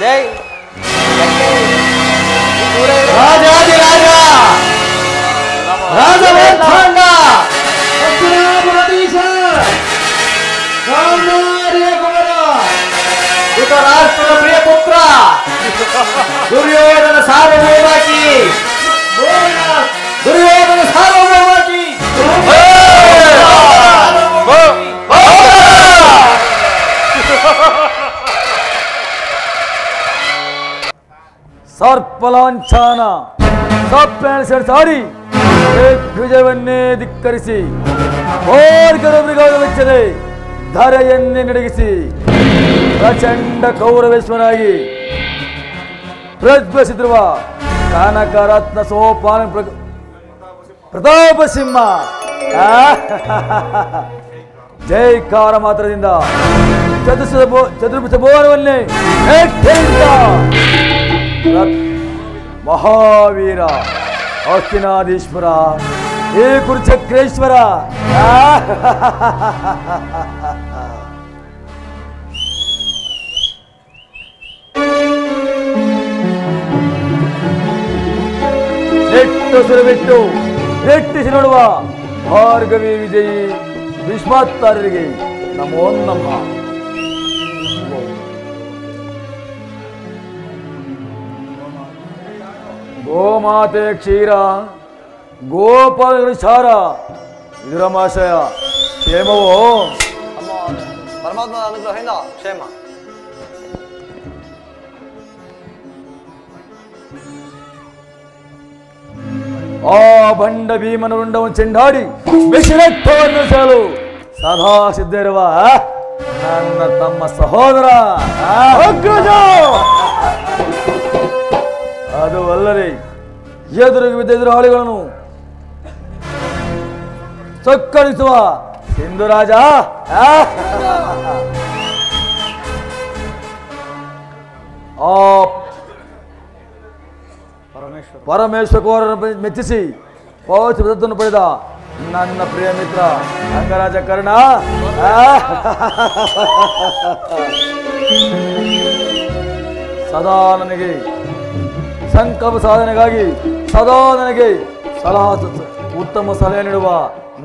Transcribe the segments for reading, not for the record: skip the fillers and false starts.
ಜೈ ರಾಜಾದಿರಾಜ ರಾಜವಂತಾಂಗ ಧೃತರಾಷ್ಟ್ರದ ಪ್ರಿಯ ಪುತ್ರ ದುರ್ಯೋಧನ ಸಾರ್ವಭೌಮಾಕಿ ದುರ್ಯೋಧನ ಸಾರ್ವಭೌಮಾಕಿ ಸರ್ಪಲಾಂಛನ ಸಾರಿ ಧ್ವಜವನ್ನೇ ಧಿಕ್ಕರಿಸಿ ವೆಚ್ಚದೆ ಧರೆಯನ್ನೇ ನಡಗಿಸಿ ಪ್ರಚಂಡ ಕೌರವೇಶ್ವರಾಗಿ ಪ್ರಜ್ವಲಿಸಿರುವ ಕನಕರತ್ನ ಸೋಪಾನ ಪ್ರತಾಪ ಸಿಂಹ ಜೈಕಾರ ಮಾತ್ರದಿಂದ ಚತುರ್ಭುಜ ಭುವನವನ್ನೇ ಮಹಾವೀರ ಹಸ್ತಿನಾಧೀಶ್ವರ ಏ ಕುರುಚಕ್ರೇಶ್ವರ ನೆಟ್ಟು ಸುರಬಿಟ್ಟು ನೆಟ್ಟಿಸಿ ನೋಡುವ ಭಾರ್ಗವಿ ವಿಜಯಿ ಭೀಷ್ಮಾಚಾರ್ಯರಿಗೆ ನಮೋ ನಮಃ. ಗೋಮಾತೆ ಕ್ಷೀರ ಗೋಪಾಲಗಳು ಚಾರ ವಿದುರಮಾಶಯ ಕ್ಷೇಮವೋ ಪರಮಾತ್ಮ ಅನುಗ್ರಹದಿಂದ ಕ್ಷೇಮ. ಆ ಬಂಡ ಭೀಮನ ರುಂಡವನ್ನು ಚೆಂಡಾಡಿ ವಿಷರಕ್ತವನ್ನು ಸೆಳಲು ಸದಾ ಸಿದ್ಧ ಇರುವ ನನ್ನ ತಮ್ಮ ಸಹೋದರ ಅದು ಅಲ್ಲದೆ ಎದುರಿಗೆ ಬಿದ್ದ ಎದುರಾಳಿಗಳನ್ನು ಸಕ್ಕಳಿಸುವ ಸಿಂಧುರಾಜ ಆ ಪರಮೇಶ್ವರರನ್ನು ಮೆಚ್ಚಿಸಿ ಪೌತ್ರವನ್ನು ಪಡೆದ ನನ್ನ ಪ್ರಿಯ ಮಿತ್ರ ಅಂಗರಾಜ ಕರ್ಣ ಸದಾ ನನಗೆ ಸಂಕಲ್ಪ ಸಾಧನೆಗಾಗಿ ಸದಾ ನನಗೆ ಉತ್ತಮ ಸಲಹೆ ನೀಡುವ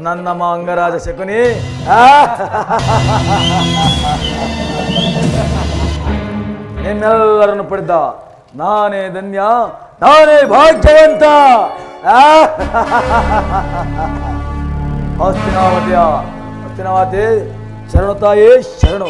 ನನ್ನ ಅಂಗರಾಜ ಶಕುನಿ ನಿಮ್ಮೆಲ್ಲರನ್ನು ಪಡೆದ ನಾನೇ ಧನ್ಯ, ನಾನೇ ಭಾಗ್ಯವಂತ. ಹಸ್ತಿನಾವತಿ ಶರಣು ತಾಯೇ ಶರಣು.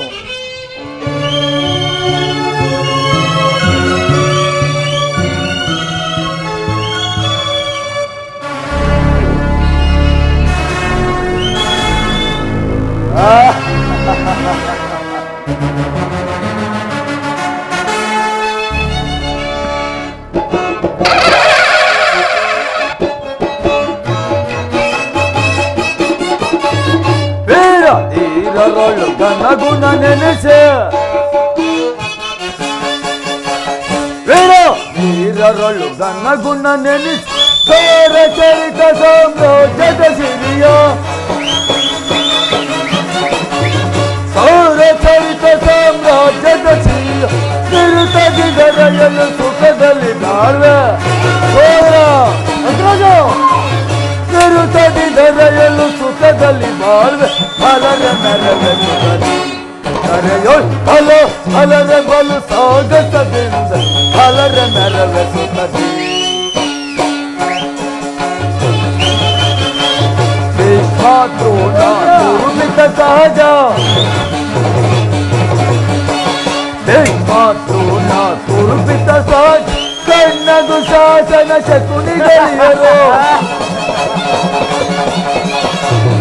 ಧೀರರೊಳು ಘನಗುಣ ನೆನೆಸೆ ಧೀರರೊಳು ಘನಗುಣ ನೆನೆಸಿ ಸೌರ ಚರಿತ ಸಾಮ್ರಾಜ್ಯದ ಸಿರಿಯ ಸೌರ ಚರಿತ ಸಾಮ್ರಾಜ್ಯದ ಸಿರಿಯ ತಿರುತಗಿದರೆಯಲು ಸುಖದಲ್ಲಿ ಬಾಳ್ವೆ ತಿರುತಗಿದರೆಯಲು ಸುಖದಲ್ಲಿ ಬಾಳ್ವೆ ಫಲರ ಮೆರವೆ ಕರೆಯೋ ಫಲ ಫಲರ ಬಲು ಸಾಗಸದಿಂದ ಫಲರ ಮೆರವೆ ಸುಖದಿ ಭೀಷ್ಮಾದ್ರೋಣ ದುರ್ಮಿತ ಸಹಜ ಭೀಷ್ಮಾದ್ರೋಣ ದುರ್ಮಿತ ಸಹಜ ಕಣ್ಣದು ಶಾಸನ ಶಕುನಿಗಳಿಯರು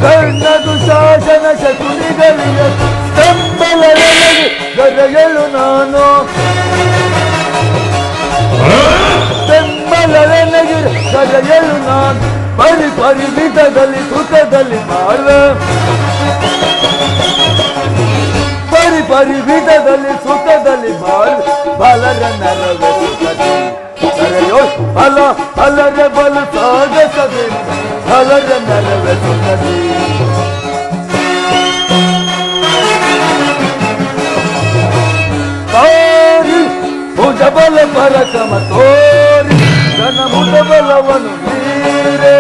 ಕಣ್ಣದು ಶಾಸನ ಶಕುನಿಗಳಿಯರು ಬೆಂಬಲವೆನಗೆ ಗದಗೆಳು ನಾನು ಬೆಂಬಲವೆನಗೆ ಗದಗೆಳು ನಾನು ಪರಿಮಿತದಲ್ಲಿ ಸುಖದಲ್ಲಿ ಬಾಳ್ವೆ ಪರಿಮಿತದಲ್ಲಿ ಸುಖದಲ್ಲಿ ಬಾಳ್ವೆ ಬಲರ ನರವೆ ಸುಖದಿ ಕರೆಯೋ ಫಲ ಫಲರ ಬಲ ಸಾಗಸದಿಂದ ಫಲರ ನರವೆ ಸುಖದಿ ಪರಕಮ ತೋರಿ ನನ್ನ ಮುದ ಬಲವನ್ನು ನೀರೆ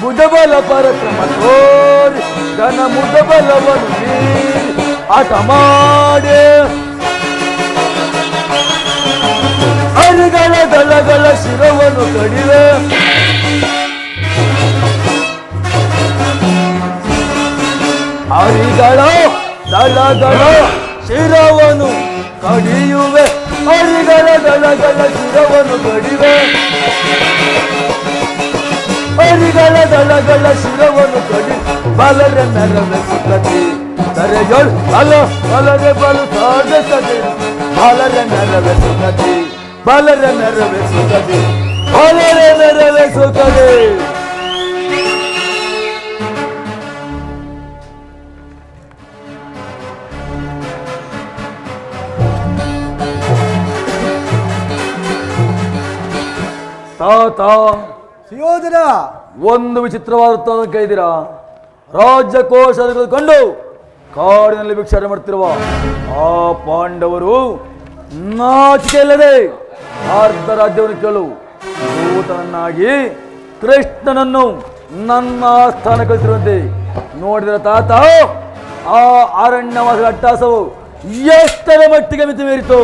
ಮುದಬಲ ಪರಕ್ರಮ ತೋರಿ ಘನ ಮುದಬಲವನ್ನು ನೀರಿ ಆಟ ಮಾಡಿ ಹರಿಗಳ ದಳಗಳ ಶಿರವನ್ನು ಕಡಿವೆ ಹರಿಗಳ ದಳಗಳ ಶಿರವನ್ನು ಕಡಿಯುವೆ ಹರಿಗಳ ದಳಗಳ ಶಿರವನ್ನು ಕಡಿವೆ ಹರಿಗಳ ದಳಗಳ ಶಿರವನ್ನು ಕಡಿ ಬಲರೆ ನರವೆ ಸುಖತಿ ತರೆಗಳು ಅಲ ಬಲರೆ ಬಲು ಸಾಧಿಸದೆ ಬಲರೆ ನರವೆ ಸುಖತಿ ಬಲರೆ ನರವೆ ಸುಖತಿ ಬಲರೆ ನರವೆ ಸುಖದೆ ತಾತ ಸುಯೋಧನ ಒಂದು ವಿಚಿತ್ರವಾದ ಕೈದಿರಾ ರಾಜ್ಯಕೋಶ ತೆಗೆದುಕೊಂಡು ಕಾಡಿನಲ್ಲಿ ಭಿಕ್ಷಾಟನೆ ಮಾಡುತ್ತಿರುವ ಆ ಪಾಂಡವರು ನಾಚಿಕೆ ಇಲ್ಲದೆ ಅರ್ಧ ರಾಜ್ಯವನ್ನು ಕೇಳು ದೂತನನ್ನಾಗಿ ಕೃಷ್ಣನನ್ನು ನನ್ನ ಸ್ಥಾನ ಕಳಿಸಿರುವಂತೆ ನೋಡಿದ ತಾತ ಆ ಅರಣ್ಯವಾಸದ ಅಟ್ಟಾಸವು ಎಷ್ಟರ ಮಟ್ಟಿಗೆ ಮಿತಿ ಮೀರಿತು.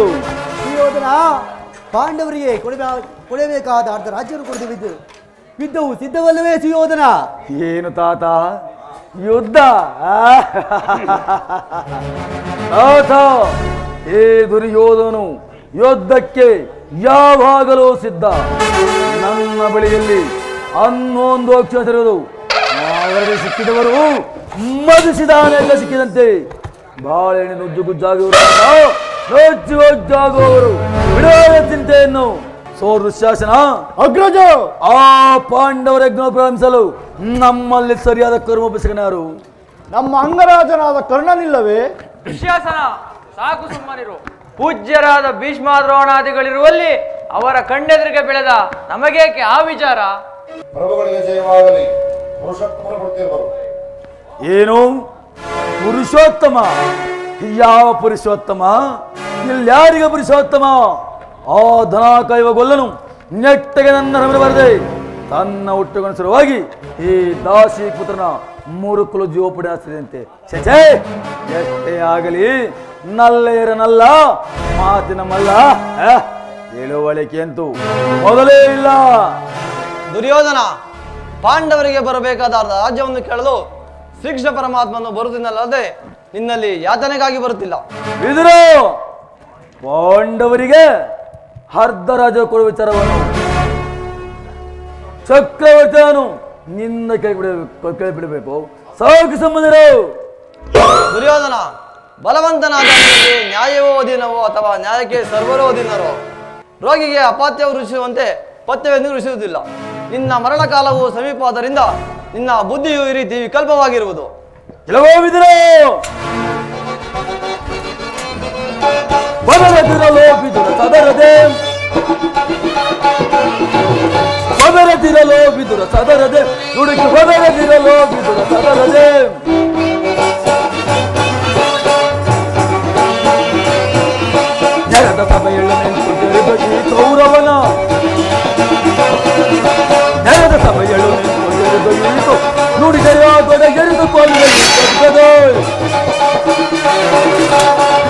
ಸುಯೋಧನ ಪಾಂಡವರಿಗೆ ಕೊಡಬೇಕಾದ ಅರ್ಧ ರಾಜ್ಯವನ್ನು ಕೊಡದೆ ಯುದ್ಧವು ಸಿದ್ಧವಲ್ಲವೇ ಸುಯೋಧನ? ಏನು ತಾತ ಯುದ್ಧ? ತಾತ ಹೇ ದುರ್ಯೋಧನು ಯುದ್ಧಕ್ಕೆ ಯಾವಾಗಲೂ ಸಿದ್ಧ. ನನ್ನ ಬಳಿಯಲ್ಲಿ ಅನ್ನೊಂದು ಅಕ್ಷರ ಇರುವುದು. ಅವರಿಗೆ ಸಿಕ್ಕಿದವರು ಮಧುಸಿದಾನೆಲ್ಲ ಸಿಕ್ಕಿದಂತೆ ಬಾಳೆಹಣ್ಣು ನುಜ್ಜು ಗುಜ್ಜಾಗುವವರು ಬಿಡುವ ಚಿಂತೆಯನ್ನು ಸೋರು ಶಾಸನ ಅಗ್ರಜ ಆ ಪಾಂಡವರ ಯಜ್ಞ ಪ್ರಾರಂಭಿಸಲು ನಮ್ಮಲ್ಲಿ ಸರಿಯಾದ ಕರ್ಮೋಪಸಕನಾರು ನಮ್ಮ ಅಂಗರಾಜನಾದ ಕರ್ಣನಿಲ್ಲವೇ? ದುಶ್ಯಾಸನ ಸಾಕು ಸುಮ್ಮನಿರು. ಪೂಜ್ಯರಾದ ಭೀಷ್ಮ ದ್ರೋಣಾದಿಗಳಿರುವಲ್ಲಿ ಅವರ ಕಣ್ಣೆದುರಿಗೆ ಬೆಳೆದ ನಮಗೇಕೆ ಆ ವಿಚಾರ? ಪ್ರಭುಗಳಿಗೆ ಜಯವಾಗಲಿ. ಪುರುಷೋತ್ತಮರು ಬರ್ತಿರ್ಬರು. ಏನು ಪುರುಷೋತ್ತಮ? ಯಾವ ಪುರುಷೋತ್ತಮ? ಇಲ್ಯಾರಿಗೆ ಪುರುಷೋತ್ತಮ? ಆ ಧನ ಕಾಯುವ ಗೊಲ್ಲನು ನೆಟ್ಟಗೆ ನನ್ನ ರಮಣ ಬರದೆ ತನ್ನ ಹುಟ್ಟುಗನುಸರವಾಗಿ ಈ ದಾಸಿ ಪುತ್ರನ ಮೂರುಕುಲು ಜೀವಪುಡಿ ಹಾಸ್ತಿದಂತೆ. ಛೇ, ಎಷ್ಟೇ ಆಗಲಿ ನಲ್ಲೇರನಲ್ಲ ಮಾತಿನ ಮಲ್ಲ. ತಿಳುವಳಿಕೆ ಅಂತೂ ಮೊದಲೇ ಇಲ್ಲ. ದುರ್ಯೋಧನ, ಪಾಂಡವರಿಗೆ ಬರಬೇಕಾದ ರಾಜ್ಯವನ್ನು ಕೇಳಲು ಶ್ರೀಕೃಷ್ಣ ಪರಮಾತ್ಮನು ಬರುತ್ತಿನಲ್ಲದೆ ನಿನ್ನಲ್ಲಿ ಯಾತನೆಗಾಗಿ ಬರುತ್ತಿಲ್ಲ. ಬಿದರು ಪಾಂಡವರಿಗೆ ಅರ್ಧ ರಾಜ್ಯ ಕೊಡುವ ವಿಚಾರವನ್ನು ಚಕ್ರವರ್ತಿಯನ್ನು ನಿನ್ನ ಕೇಳಿಬಿಡಬೇಕು. ಸಾಕು ಸಂಬಂಧರು. ದುರ್ಯೋಧನ, ಬಲವಂತನಾದ ನಿನಗೆ ನ್ಯಾಯವೋ ಅಧೀನವೋ ಅಥವಾ ನ್ಯಾಯಕ್ಕೆ ಸರ್ವರೋ ಅಧೀನರೋ? ರೋಗಿಗೆ ಅಪಾತ್ಯವು ರುಚಿಸುವಂತೆ ಪಥ್ಯವೆಂದು ರುಚಿಸುವುದಿಲ್ಲ. ನಿನ್ನ ಮರಣಕಾಲವು ಸಮೀಪವಾದ್ದರಿಂದ ನಿನ್ನ ಬುದ್ಧಿಯು ಈ ರೀತಿ ವಿಕಲ್ಪವಾಗಿರುವುದು. ಕೆಲವೋಬಿದರು ಬದರದಿರಲೋ ಸದರದೆ ಬದರದಿರಲೋ ಬಿದುರ ಸದರದೆ ನುಡುಕಿ ಬದರದಿರಲೋ ಬಿದುರ ಸದರದೆ ನೆಲದ ಸಭೆಯುಳ್ಳ ನೆನಪು ಕೌರವನ ನೆಲದ ಸಭೆಯಳು ನೆನಪು ನುಡಿದೆಯಾಗದ ಎರಿದುಕೊಳ್ಳಲು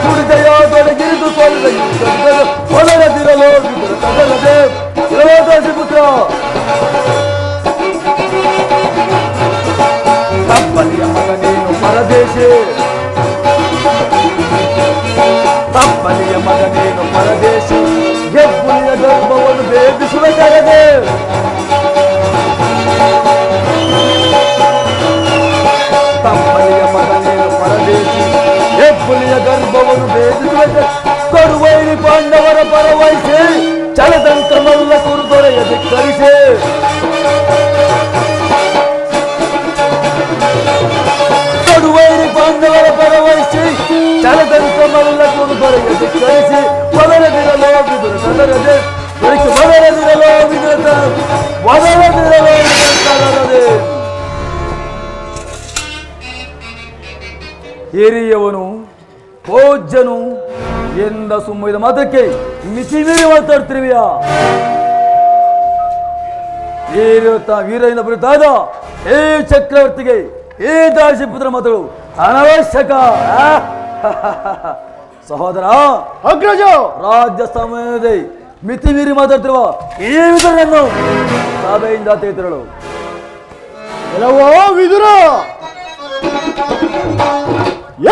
ನುಡಿದೆಯಾಗದ ಹೊಲರದಿರಲೋ ಬಿದುರ ಸದರದೆ ದಾಸಿ ಪುತ್ರ ತಪ್ಪಲಿಯ ಮಗನೇನು ಪರದೇಶಿ ತಪ್ಪಲಿಯ ಮಗನೇನು ಪರದೇಶಿ ಹೆಬ್ಬುಲಿಯ ಗರ್ಭವನ್ನು ಭೇದಿಸುವ ಕರೆದೆ ತಪ್ಪಲಿಯ ಮಗನೇನು ಪರದೇಶಿ ಹೆಬ್ಬುಲಿಯ ಗರ್ಭವನ್ನು ಭೇದಿಸುವ ಕರುವೈರಿ ಪಾಂಡವರ ಪರವಹಿಸಿ ಚಲತಂತ್ರ ಮಲ್ಲ ಕುರುದೊರೆಯ ಧಿಕ್ಕರಿಸಿ ಕಡುವೈರಿ ಪಾಂಡವರ ಪರವಹಿಸಿ ಚಲತಂತ್ರ ಮಲ್ಲ ಕುರುದೊರೆಯ ಧಿಕ್ಕರಿಸಿ ಮೊದಲದಿರ ಹಿರಿಯವನು ಪೂಜ್ಯನು ಎಂದ ಸುಮ್ಮಿದ ಮಾತ್ರಕ್ಕೆ ಮಿತಿ ಮೀರಿ ಮಾತಾಡ್ತಿರುವಿಯಾ? ವೀರನ ಬಿರುತ್ತಾದ ಈ ಚಕ್ರವರ್ತಿಗೆ ಈ ದಾಸಿಪುತ್ರ ಮಾತುಗಳು ಅನವಶ್ಯಕ. ಸಹೋದರ ಅಗ್ರಜ, ರಾಜ್ಯ ಸಮಯದಲ್ಲಿ ಮಿತಿ ಮೀರಿ ಮಾತಾಡ್ತಿರುವ ಈ ವಿದುರನನ್ನು ಸಭೆಯಿಂದ ತೆಗೆದಿರಲು. ಎಲ್ಲವೋ ವಿದುರ,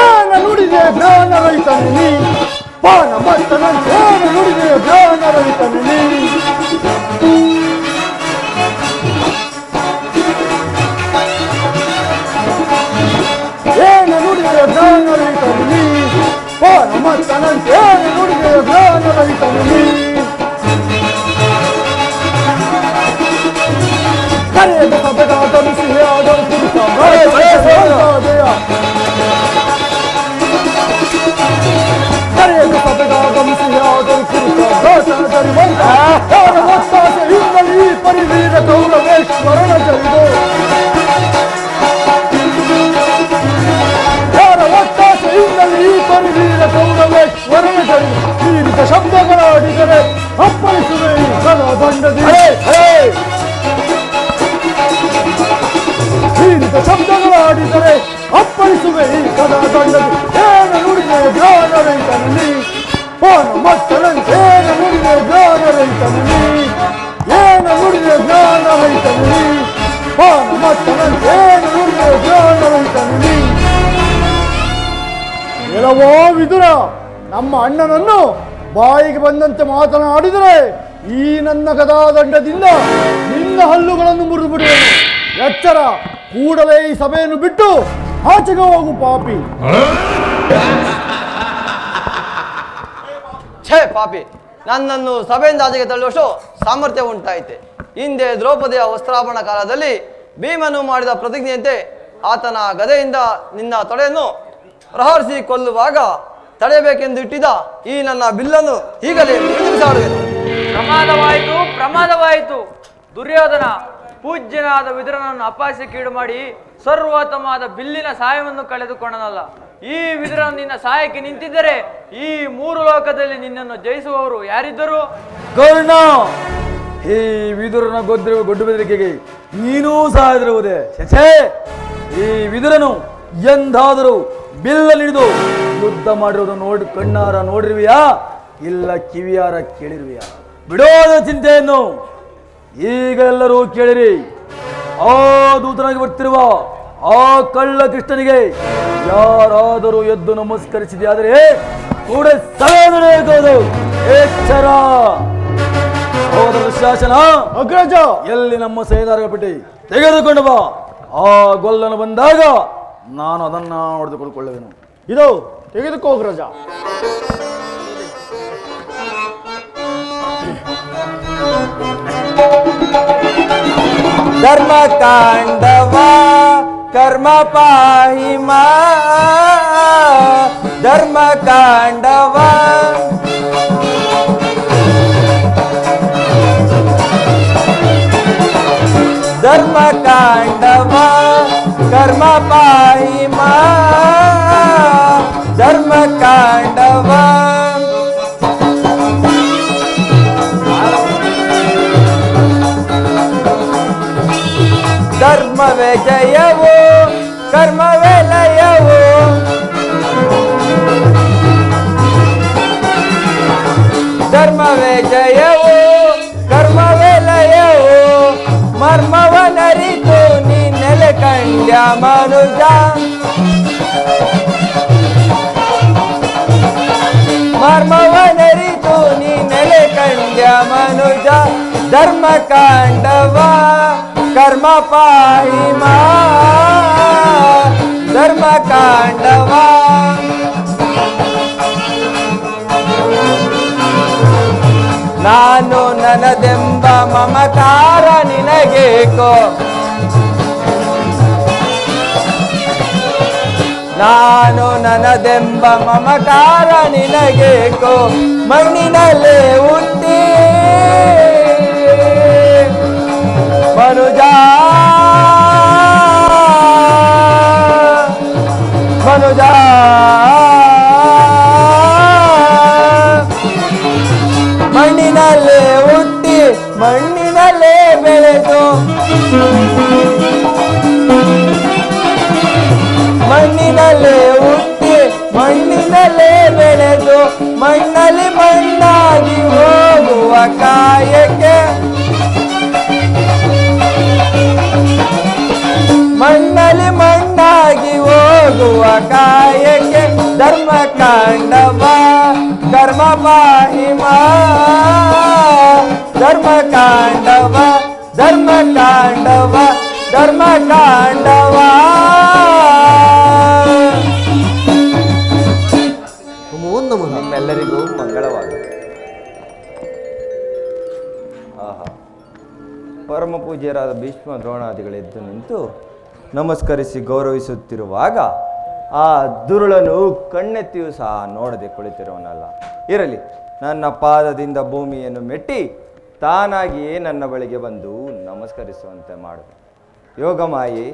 ಏನ ನುಡಿದೆ ಜ್ಞಾನ ರೈತನಿ, ಪಾನ ಮತ್ತನ ಏನ ನುಡಿದೆ ಜ್ಞಾನ ರೈತನಿ. ಏನ ನುಡಿದೆ ಜ್ಞಾನ ರೈತನಿ, ಪಾನ ಮತ್ತನ ಏನ ನುಡಿದೆ ಜ್ಞಾನ ರೈತನಿ. ಕರೆದ ಸಭೆಗಾದ ಬಿಸಿಯಾದ ಪುರುಷ ಕರೆದ ಸಭೆಗಾದ ಬಿಸಿಯಾದ ಪುರುಷ ಒತ್ತಾಸೆಯಿಂದಲೀ ಪರಿವೀರ ಗೌರವೇಶ್ವರನ ಜರಿದು ಒತ್ತಾಸೆಯಿಂದಲೀ ಪರಿವೀರ ಗೌರವೇಶ್ವರನ ಜರಿದು ತೀರಿದ ಶಬ್ದಗಳಾಡಿದರೆ ಅಪ್ಪಳಿಸುವೆ ಕಲಾ ದಂಡದಿ. ತೀರಿದ ಶಬ್ದಗಳಾಡಿದರೆ ಅಪ್ಪಳಿಸುವೆ ಈ ಕದಾ ದಂಡದಿ. ಏನ ನುಡಿದೆ ಜ್ಞಾನ ರೈತನಲ್ಲಿ, ಪಾನ ಮತ್ತಳಂತೇನ ನುಡಿದೆ ಜ್ಞಾನ ರೈತನಲ್ಲಿ. ಏನ ನುಡಿದೆ ಜ್ಞಾನ ರೈತನಲ್ಲಿ, ಪಾನ ಮತ್ತಳಂತೇನ ನುಡಿದೆ ಜ್ಞಾನ ರೈತನಲ್ಲಿ. ಎಲ್ಲವೋ ವಿದುರ, ನಮ್ಮ ಅಣ್ಣನನ್ನು ಬಾಯಿಗೆ ಬಂದಂತೆ ಮಾತನಾಡಿದರೆ ಈ ನನ್ನ ಗದಾದಂಡದಿಂದ ನಿನ್ನ ಹಲ್ಲುಗಳನ್ನು ಮುರಿದು ಬಿಡುವೆನು. ಎಚ್ಚರ, ಕೂಡಲೇ ಈ ಸಭೆಯನ್ನು ಬಿಟ್ಟು ಆಚೆಗೆ ಹೋಗು ಪಾಪಿ. ಛೇ ಪಾಪಿ, ನನ್ನನ್ನು ಸಭೆಯಿಂದ ಆಚೆಗೆ ತಳ್ಳುವಷ್ಟು ಸಾಮರ್ಥ್ಯ ಉಂಟಾಯಿತೆ. ಹಿಂದೆ ದ್ರೌಪದಿಯ ವಸ್ತ್ರಾಭರಣ ಕಾಲದಲ್ಲಿ ಭೀಮನು ಮಾಡಿದ ಪ್ರತಿಜ್ಞೆಯಂತೆ ಆತನ ಗದೆಯಿಂದ ನಿನ್ನ ತೊಡೆಯನ್ನು ಪ್ರಹರಿಸಿ ಕೊಲ್ಲುವಾಗ ತಡೆಯಬೇಕೆಂದು ಇಟ್ಟಿದ್ದ ಈ ನನ್ನ ಬಿಲ್ಲನ್ನು ಈಗಲೇ ಬಿಸಾಡುವೆನು. ಪ್ರಮಾದವಾಯಿತು, ಪ್ರಮಾದವಾಯಿತು. ದುರ್ಯೋಧನ ಪೂಜ್ಯನಾದ ವಿದುರನನ್ನು ಅಪಹಾಸ್ಯಕ್ಕೀಡು ಮಾಡಿ ಸರ್ವೋತ್ತಮವಾದ ಬಿಲ್ಲಿನ ಸಹಾಯವನ್ನು ಕಳೆದುಕೊಂಡನಲ್ಲ. ಈ ವಿದುರನು ನಿನ್ನ ಸಹಾಯಕ್ಕೆ ನಿಂತಿದ್ದರೆ ಈ ಮೂರು ಲೋಕದಲ್ಲಿ ನಿನ್ನನ್ನು ಜಯಿಸುವವರು ಯಾರಿದ್ದರು? ಕರ್ಣ, ಈ ವಿದುರನ ಗೊಡ್ಡು ಬೆದರಿಕೆಗೆ ನೀನೂ ಸಹಾಯದಿರುವುದೇ? ಛೇ, ಈ ವಿದುರನು ಎಂದಾದರೂ ಬಿಲ್ಲಲ್ಲಿಡಿದು ಯುದ್ಧ ಮಾಡಿರುವುದನ್ನು ಕಣ್ಣಾರ ನೋಡಿರುವೆಯಾ, ಇಲ್ಲ ಕಿವಿಯಾರ ಕೇಳಿರುವೆಯಾ? ಬಿಡೋದ ಚಿಂತೆಯನ್ನು ಈಗ ಎಲ್ಲರೂ ಕೇಳಿರಿ. ಆ ದೂತನಾಗಿ ಬರ್ತಿರುವ ಆ ಕಳ್ಳ ಕೃಷ್ಣನಿಗೆ ಯಾರಾದರೂ ಎದ್ದು ನಮಸ್ಕರಿಸಿದೆಯಾದರೆ ಕೂಡ ನಡೆಯಬಹುದು. ಎಚ್ಚರ. ಶಾಸನ ಅಗ್ರಜ, ಎಲ್ಲಿ ನಮ್ಮ ಸೈನಿಕರ ಪಟ್ಟಿ ತೆಗೆದುಕೊಂಡು ಬಾ. ಆ ಗೊಲ್ಲನು ಬಂದಾಗ ನಾನು ಅದನ್ನ ಹೊಡೆದುಕೊಳ್ಳುವೆನು. ಇದು ತೆಗೆದುಕೋ ಅಗ್ರಜ. ಧರ್ಮ ತಾಂಡವ ಕರ್ಮ ಪಾಹಿಮ, ಧರ್ಮ ತಾಂಡವ ಧರ್ಮ ತಾಂಡವ ಕರ್ಮ ಪಾಹಿಮ, ಧರ್ಮ ತಾಂಡವ ಧರ್ಮವೇ ಜಯವೋ ಕರ್ಮವೇ ಲಯವೋ, ಧರ್ಮವೇ ಜಯವೋ ಕರ್ಮವೇ ಲಯವೋ, ಮರ್ಮವನರಿತು ನೀ ನೆಲೆ ಕಂಡ್ಯ ಮನುಜ, ಮರ್ಮವನರಿತು ನೀ ನೆಲೆ ಕಂಡ್ಯ ಮನುಜ, ಧರ್ಮ ಕಾಂಡವ ಕರ್ಮ ಪಾಹಿಮ, ಧರ್ಮ ಕಾಂಡವ ನಾನು ನನದೆಂಬ ಮಮಕಾರ ನಿನಗೇಕೋ, ನಾನು ನನದೆಂಬ ಮಮಕಾರ ನಿನಗೇಕೋ, ಮಣ್ಣಿನಲ್ಲೇ ಹುಟ್ಟಿ ಮನುಜ ಭುಜ ಮಣ್ಣಿನಲ್ಲೇ ಹುಟ್ಟಿ ಮಣ್ಣಿನಲ್ಲೇ ಬೆಳೆದು ಮಣ್ಣಿನಲ್ಲೇ ಹುಟ್ಟಿ ಮಣ್ಣಿನಲ್ಲೇ ಬೆಳೆದು ಮಣ್ಣಲ್ಲಿ ಮಣ್ಣಾಗಿ ಹೋಗುವ ಕಾಯಕ್ಕೆ ಮಣ್ಣಲ್ಲಿ ಮಣ್ಣಾಗಿ ಹೋಗುವ ಕಾಯಕ್ಕೆ ಧರ್ಮ ಕಾಂಡವ ಕರ್ಮ ಮಾಹಿಮ ಧರ್ಮ ಕಾಂಡವ ಧರ್ಮ ಕಾಂಡವ ಧರ್ಮ ಕಾಂಡವ ನಿಮ್ಮೆಲ್ಲರಿಗೂ ಮಂಗಳವಾಗಲಿ. ಆಹಾ, ಪರಮ ಪೂಜ್ಯರಾದ ಭೀಷ್ಮ ದ್ರೋಣಾದಿಗಳೆದ್ದು ನಿಂತು ನಮಸ್ಕರಿಸಿ ಗೌರವಿಸುತ್ತಿರುವಾಗ ಆ ದುರುಳನು ಕಣ್ಣೆತ್ತಿಯೂ ಸಹ ನೋಡದೆ ಕುಳಿತಿರುವನಲ್ಲ. ಇರಲಿ, ನನ್ನ ಪಾದದಿಂದ ಭೂಮಿಯನ್ನು ಮೆಟ್ಟಿ ತಾನಾಗಿಯೇ ನನ್ನ ಬಳಿಗೆ ಬಂದು ನಮಸ್ಕರಿಸುವಂತೆ ಮಾಡು. ಯೋಗಮಾಯಿ,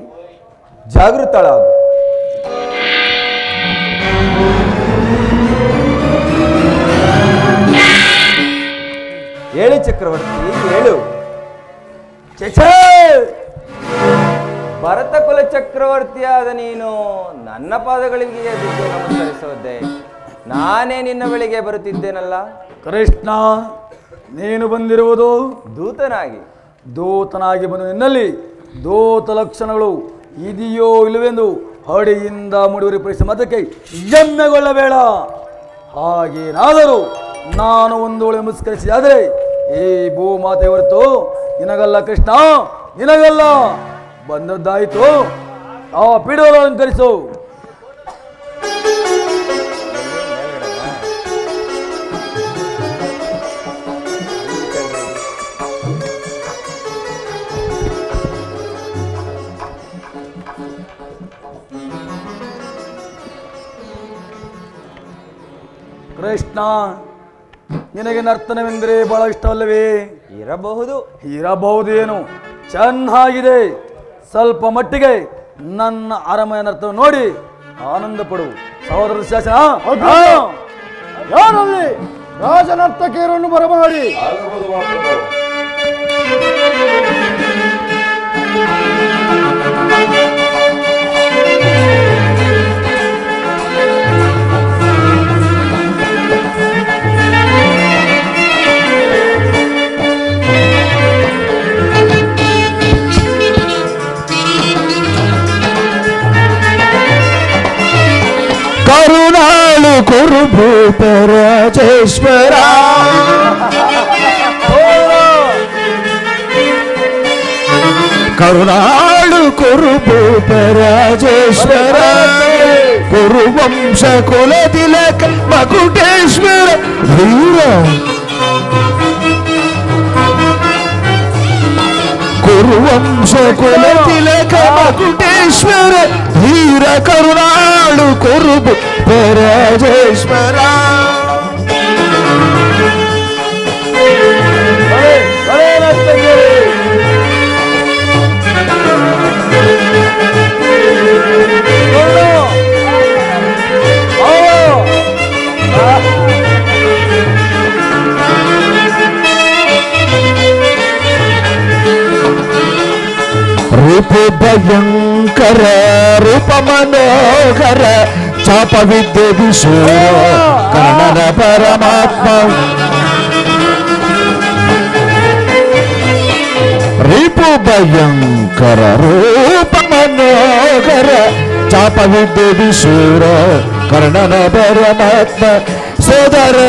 ಜಾಗೃತಳಾಗು. ಹೇಳಿ ಚಕ್ರವರ್ತಿ, ಹೇಳು. ಭರತ ಕುಲ ಚಕ್ರವರ್ತಿಯಾದ ನೀನು ನನ್ನ ಪಾದಗಳಿಗೆ ಬಿದ್ದು ನಮಸ್ಕರಿಸೋದೆ? ನಾನೇ ನಿನ್ನ ಬಳಿಗೆ ಬರುತ್ತಿದ್ದೇನಲ್ಲ. ಕೃಷ್ಣ, ನೀನು ಬಂದಿರುವುದು ದೂತನಾಗಿ ಬಂದ ನಿನ್ನಲ್ಲಿ ದೂತ ಲಕ್ಷಣಗಳು ಇದೆಯೋ ಇಲ್ಲವೆಂದು ಹಡಿಯಿಂದ ಮುಡಿವರಿಪಡಿಸಿ ಮತಕ್ಕೆ ಹೆಮ್ಮೆಗೊಳ್ಳಬೇಡ. ಹಾಗೇನಾದರೂ ನಾನು ಒಂದು ವೇಳೆ ನಮಸ್ಕರಿಸಿದಾದರೆ ಈ ಭೂಮಾತೆ ಹೊರತು ನಿನಗಲ್ಲ ಕೃಷ್ಣ, ನಿನಗಲ್ಲ. ಬಂದದ್ದಾಯಿತು, ಆ ಪೀಡವನ್ನು ಅಲಂಕರಿಸು. ಕೃಷ್ಣ, ನಿನಗೆ ನರ್ತನವೆಂದರೆ ಬಹಳ ಇಷ್ಟವಲ್ಲವೇ? ಇರಬಹುದೇನು, ಚೆನ್ನಾಗಿದೆ. ಸ್ವಲ್ಪ ಮಟ್ಟಿಗೆ ನನ್ನ ಅರಮನೆ ನರ್ತನ ನೋಡಿ ಆನಂದ ಪಡು. ಸಹೋದರ ಶಾಸನ ಯಾರಲ್ಲಿ ರಾಜನರ್ತಕಿಯರನ್ನು ಬರಮಾಡಿ. ಕರುಣಾಳು ಕುರುಭೂಪ ರಾಜೇಶ್ವರ ಕರುಣಾಳು ಕುರುಭೂಪ ರಾಜೇಶ್ವರ ಕುರುವಂಶ ಕುಲ ತಿಲಕ ಮಕುಟೇಶ್ವರ ಧೀರ ಕುರುವಂಶ ಕುಲ ತಿಲಕ ಮಕುಟೇಶ್ವರ ಧೀರ ಕರುಣಾಳು ಕುರುಬು ರಾಜೇಶ್ವರ. ರೂಪ ಭಯಂಕರ ರೂಪ ಮನೋಹರ ಚಾಪ ವಿದ್ಯೆ ವಿಶೂರ ಕನ್ನಡ ಪರಮಾತ್ಮ ರೂಪ ಭಯಂಕರ ರೂಪ ಮನೋಹರ ಚಾಪ ವಿದ್ಯೆ ವಿಶೂರ ಕರ್ಣನ ಪರಮಾತ್ಮ ಸೋದರ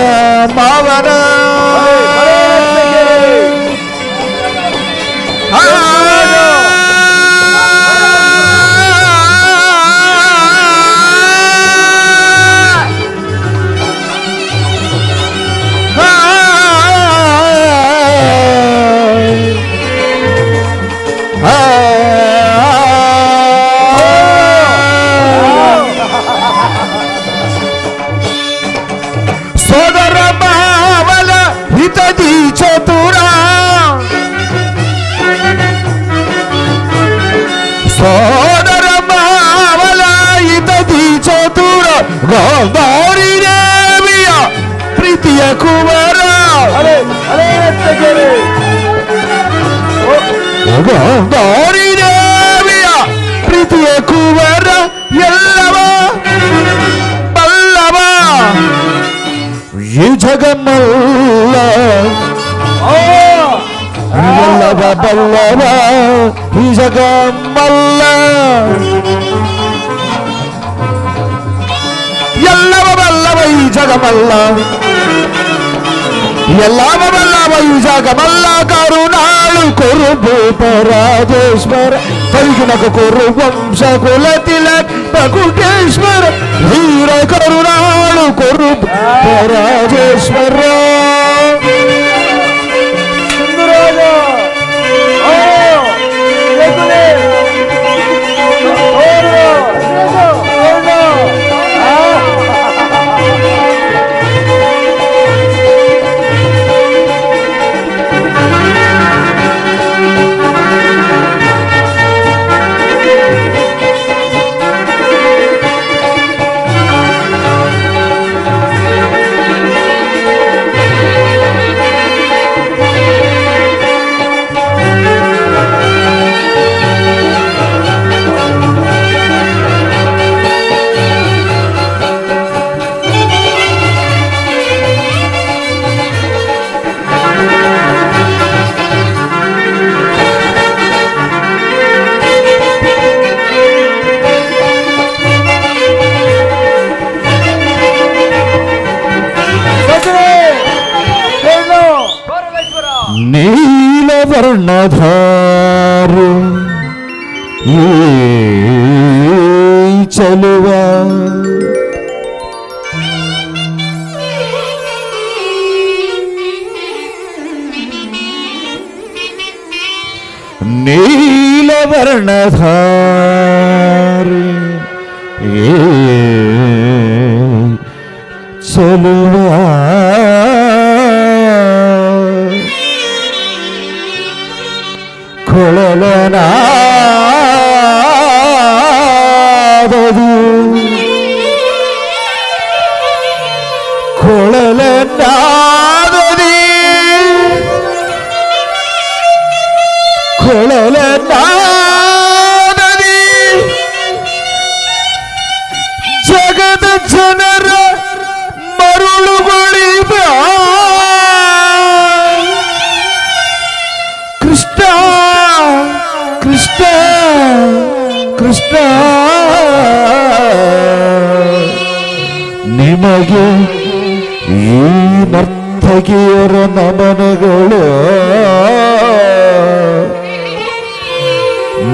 ಮಾವನ ಸೋದರ ಕುವರ ಗೌರಿ ದೇವಿಯ ಪ್ರೀತಿಯ ಕುವರ ಎಲ್ಲವ ಬಲ್ಲವ ಈ ಜಗಮಲ್ಲ ಎಲ್ಲವ ಬಲ್ಲವ ಈ ಜಗಮಲ್ಲ ಎಲ್ಲವ ಬಲ್ಲವ ಈ ಜಗಮಲ್ಲ ಎಲ್ಲವ ಬಲ್ಲವ ಈ ಜಗಮಲ್ಲ ಕರುಣಾಳು ಕುರುಭೂಪ ರಾಜೇಶ್ವರ ಕೈಗಿನಕ ಕುರು ವಂಶ ಕುಲ ತಿಲಕ್ ಮಕುಟೇಶ್ವರ ವೀರ ಕರುಣಾಳು ಕುರುಭೂಪ ರಾಜೇಶ್ವರ ನೀಲವರ್ಣಧಾರು ಈ ಚಲುವ ನೀಲವರ್ಣಧಾರು ಈ ಚಲುವ ಕೊಳಲನಾದದು ಕೊಳಲನಾದದಿ ಕೊಳಲನಾದದಿ ಜಗದ ಜನರ ಮರುಳುಗಳಿದ ಕೃಷ್ಣ ಕೃಷ್ಣ ಕೃಷ್ಣ ನಿಮಗೆ ಈ ನರ್ತಕಿಯರ ನಮನಗಳು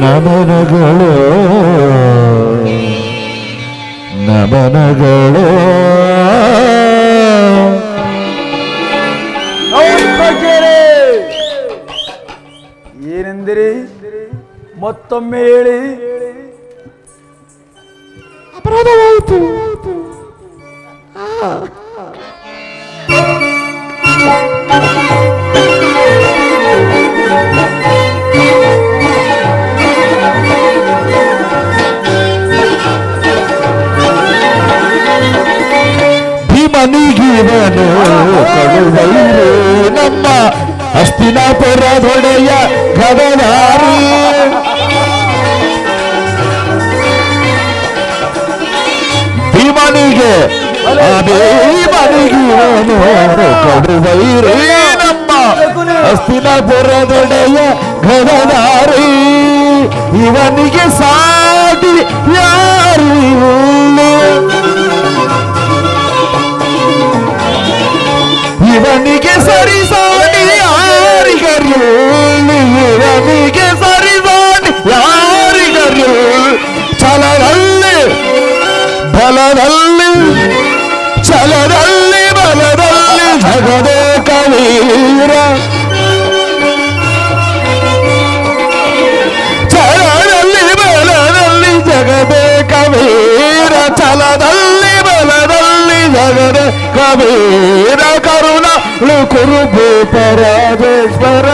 ನಮನಗಳು ನಮನಗಳು ಏನೆಂದಿರಿ ಮತ್ತೊಮ್ಮೆ ಹೇಳಿ. ಅಪರಾಧವಾಯಿತು. ಭೀಮನಿಗಿವನು ಕಡುವೈರು ನಮ್ಮ ಹಸ್ತಿನಾಪುರದೊಡೆಯ ಗದನಾರಿ ಭೀಮನಿಗೆ ಭೀಮನಿಗಿವನು ಕಡುವೈರು ನಮ್ಮ ಹಸ್ತಿನಾಪುರದೊಡೆಯ ಗದನಾರಿ ಇವನಿಗೆ ಸಾಟಿ ಯಾರು ಇವನಿಗೆ ಸರಿಸಾಡಿ ಯಾರಿಗರು ಇವನಿಗೆ ಸರಿಸಾಡಿ ಯಾರಿಗರು ಛಲದಲ್ಲಿ ಬಲದಲ್ಲಿ ಛಲದಲ್ಲಿ ಬಲದಲ್ಲಿ ಜಗದೇ ಕವೀರ ಛಲದಲ್ಲಿ ಬಲದಲ್ಲಿ ಜಗದೇ ಕವೀರ ಛಲದಲ್ಲಿ ಬಲದಲ್ಲಿ ಜಗದೇ ಕವೀರ ಕರುಣಾಳು ಕುರುಭೂಪ ರಾಜೇಶ್ವರ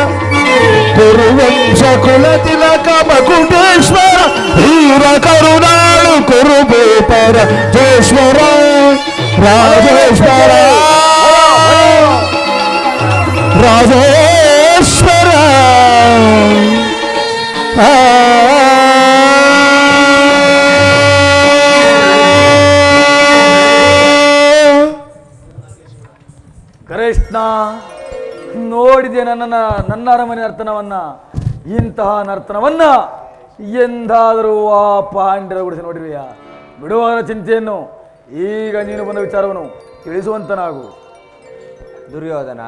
ಕುರುವಂಶ ಕುಲ ತಿಲಕ ಮಕುಟೇಶ್ವರ ವೀರ ಕರುಣಾಳು ಕುರುಭೂಪ ರಾಜೇಶ್ವರ ರಾಜೇಶ್ವರ ಕೃಷ್ಣ, ನೋಡಿದೆ ನನ್ನ ಅರಮನೆ ನರ್ತನವನ್ನ. ಇಂತಹ ನರ್ತನವನ್ನ ಎಂದಾದರೂ ಆ ಪಾಂಡ್ಯರ ಗುಡಿಸಿ ನೋಡಿರುವೆಯಾ? ಬಿಡುವ ಚಿಂತೆಯನ್ನು. ಈಗ ನೀನು ಬಂದ ವಿಚಾರವನ್ನು ತಿಳಿಸುವಂತನಾಗು. ದುರ್ಯೋಧನ,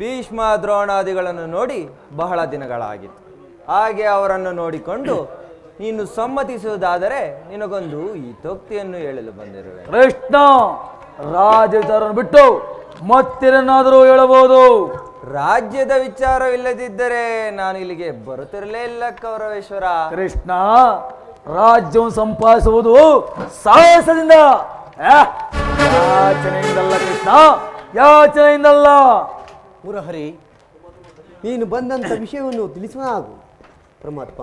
ಭೀಷ್ಮ ದ್ರೋಣಾದಿಗಳನ್ನು ನೋಡಿ ಬಹಳ ದಿನಗಳಾಗಿತ್ತು. ಹಾಗೆ ಅವರನ್ನು ನೋಡಿಕೊಂಡು ನೀನು ಸಮ್ಮತಿಸುವುದಾದರೆ ನಿನಗೊಂದು ಹಿತೋಕ್ತಿಯನ್ನು ಹೇಳಲು ಬಂದಿರುವೆ. ಕೃಷ್ಣ, ರಾಜ್ಯ ವಿಚಾರವನ್ನು ಬಿಟ್ಟು ಮತ್ತೇನಾದರೂ ಹೇಳಬಹುದು? ರಾಜ್ಯದ ವಿಚಾರವಿಲ್ಲದಿದ್ದರೆ ನಾನು ಇಲ್ಲಿಗೆ ಬರುತ್ತಿರಲೇ ಇಲ್ಲ ಕೌರವೇಶ್ವರ. ಕೃಷ್ಣ, ರಾಜ್ಯವನ್ನು ಸಂಪಾದಿಸುವುದು ಸಾಹಸದಿಂದ, ಯಾಚನೆಯಿಂದಲ್ಲ ಕೃಷ್ಣ, ಯಾಚನೆಯಿಂದಲ್ಲ. ಮುರಹರಿ, ನೀನು ಬಂದಂಥ ವಿಷಯವನ್ನು ತಿಳಿಸುವಾಗು ಪರಮಾತ್ಮ.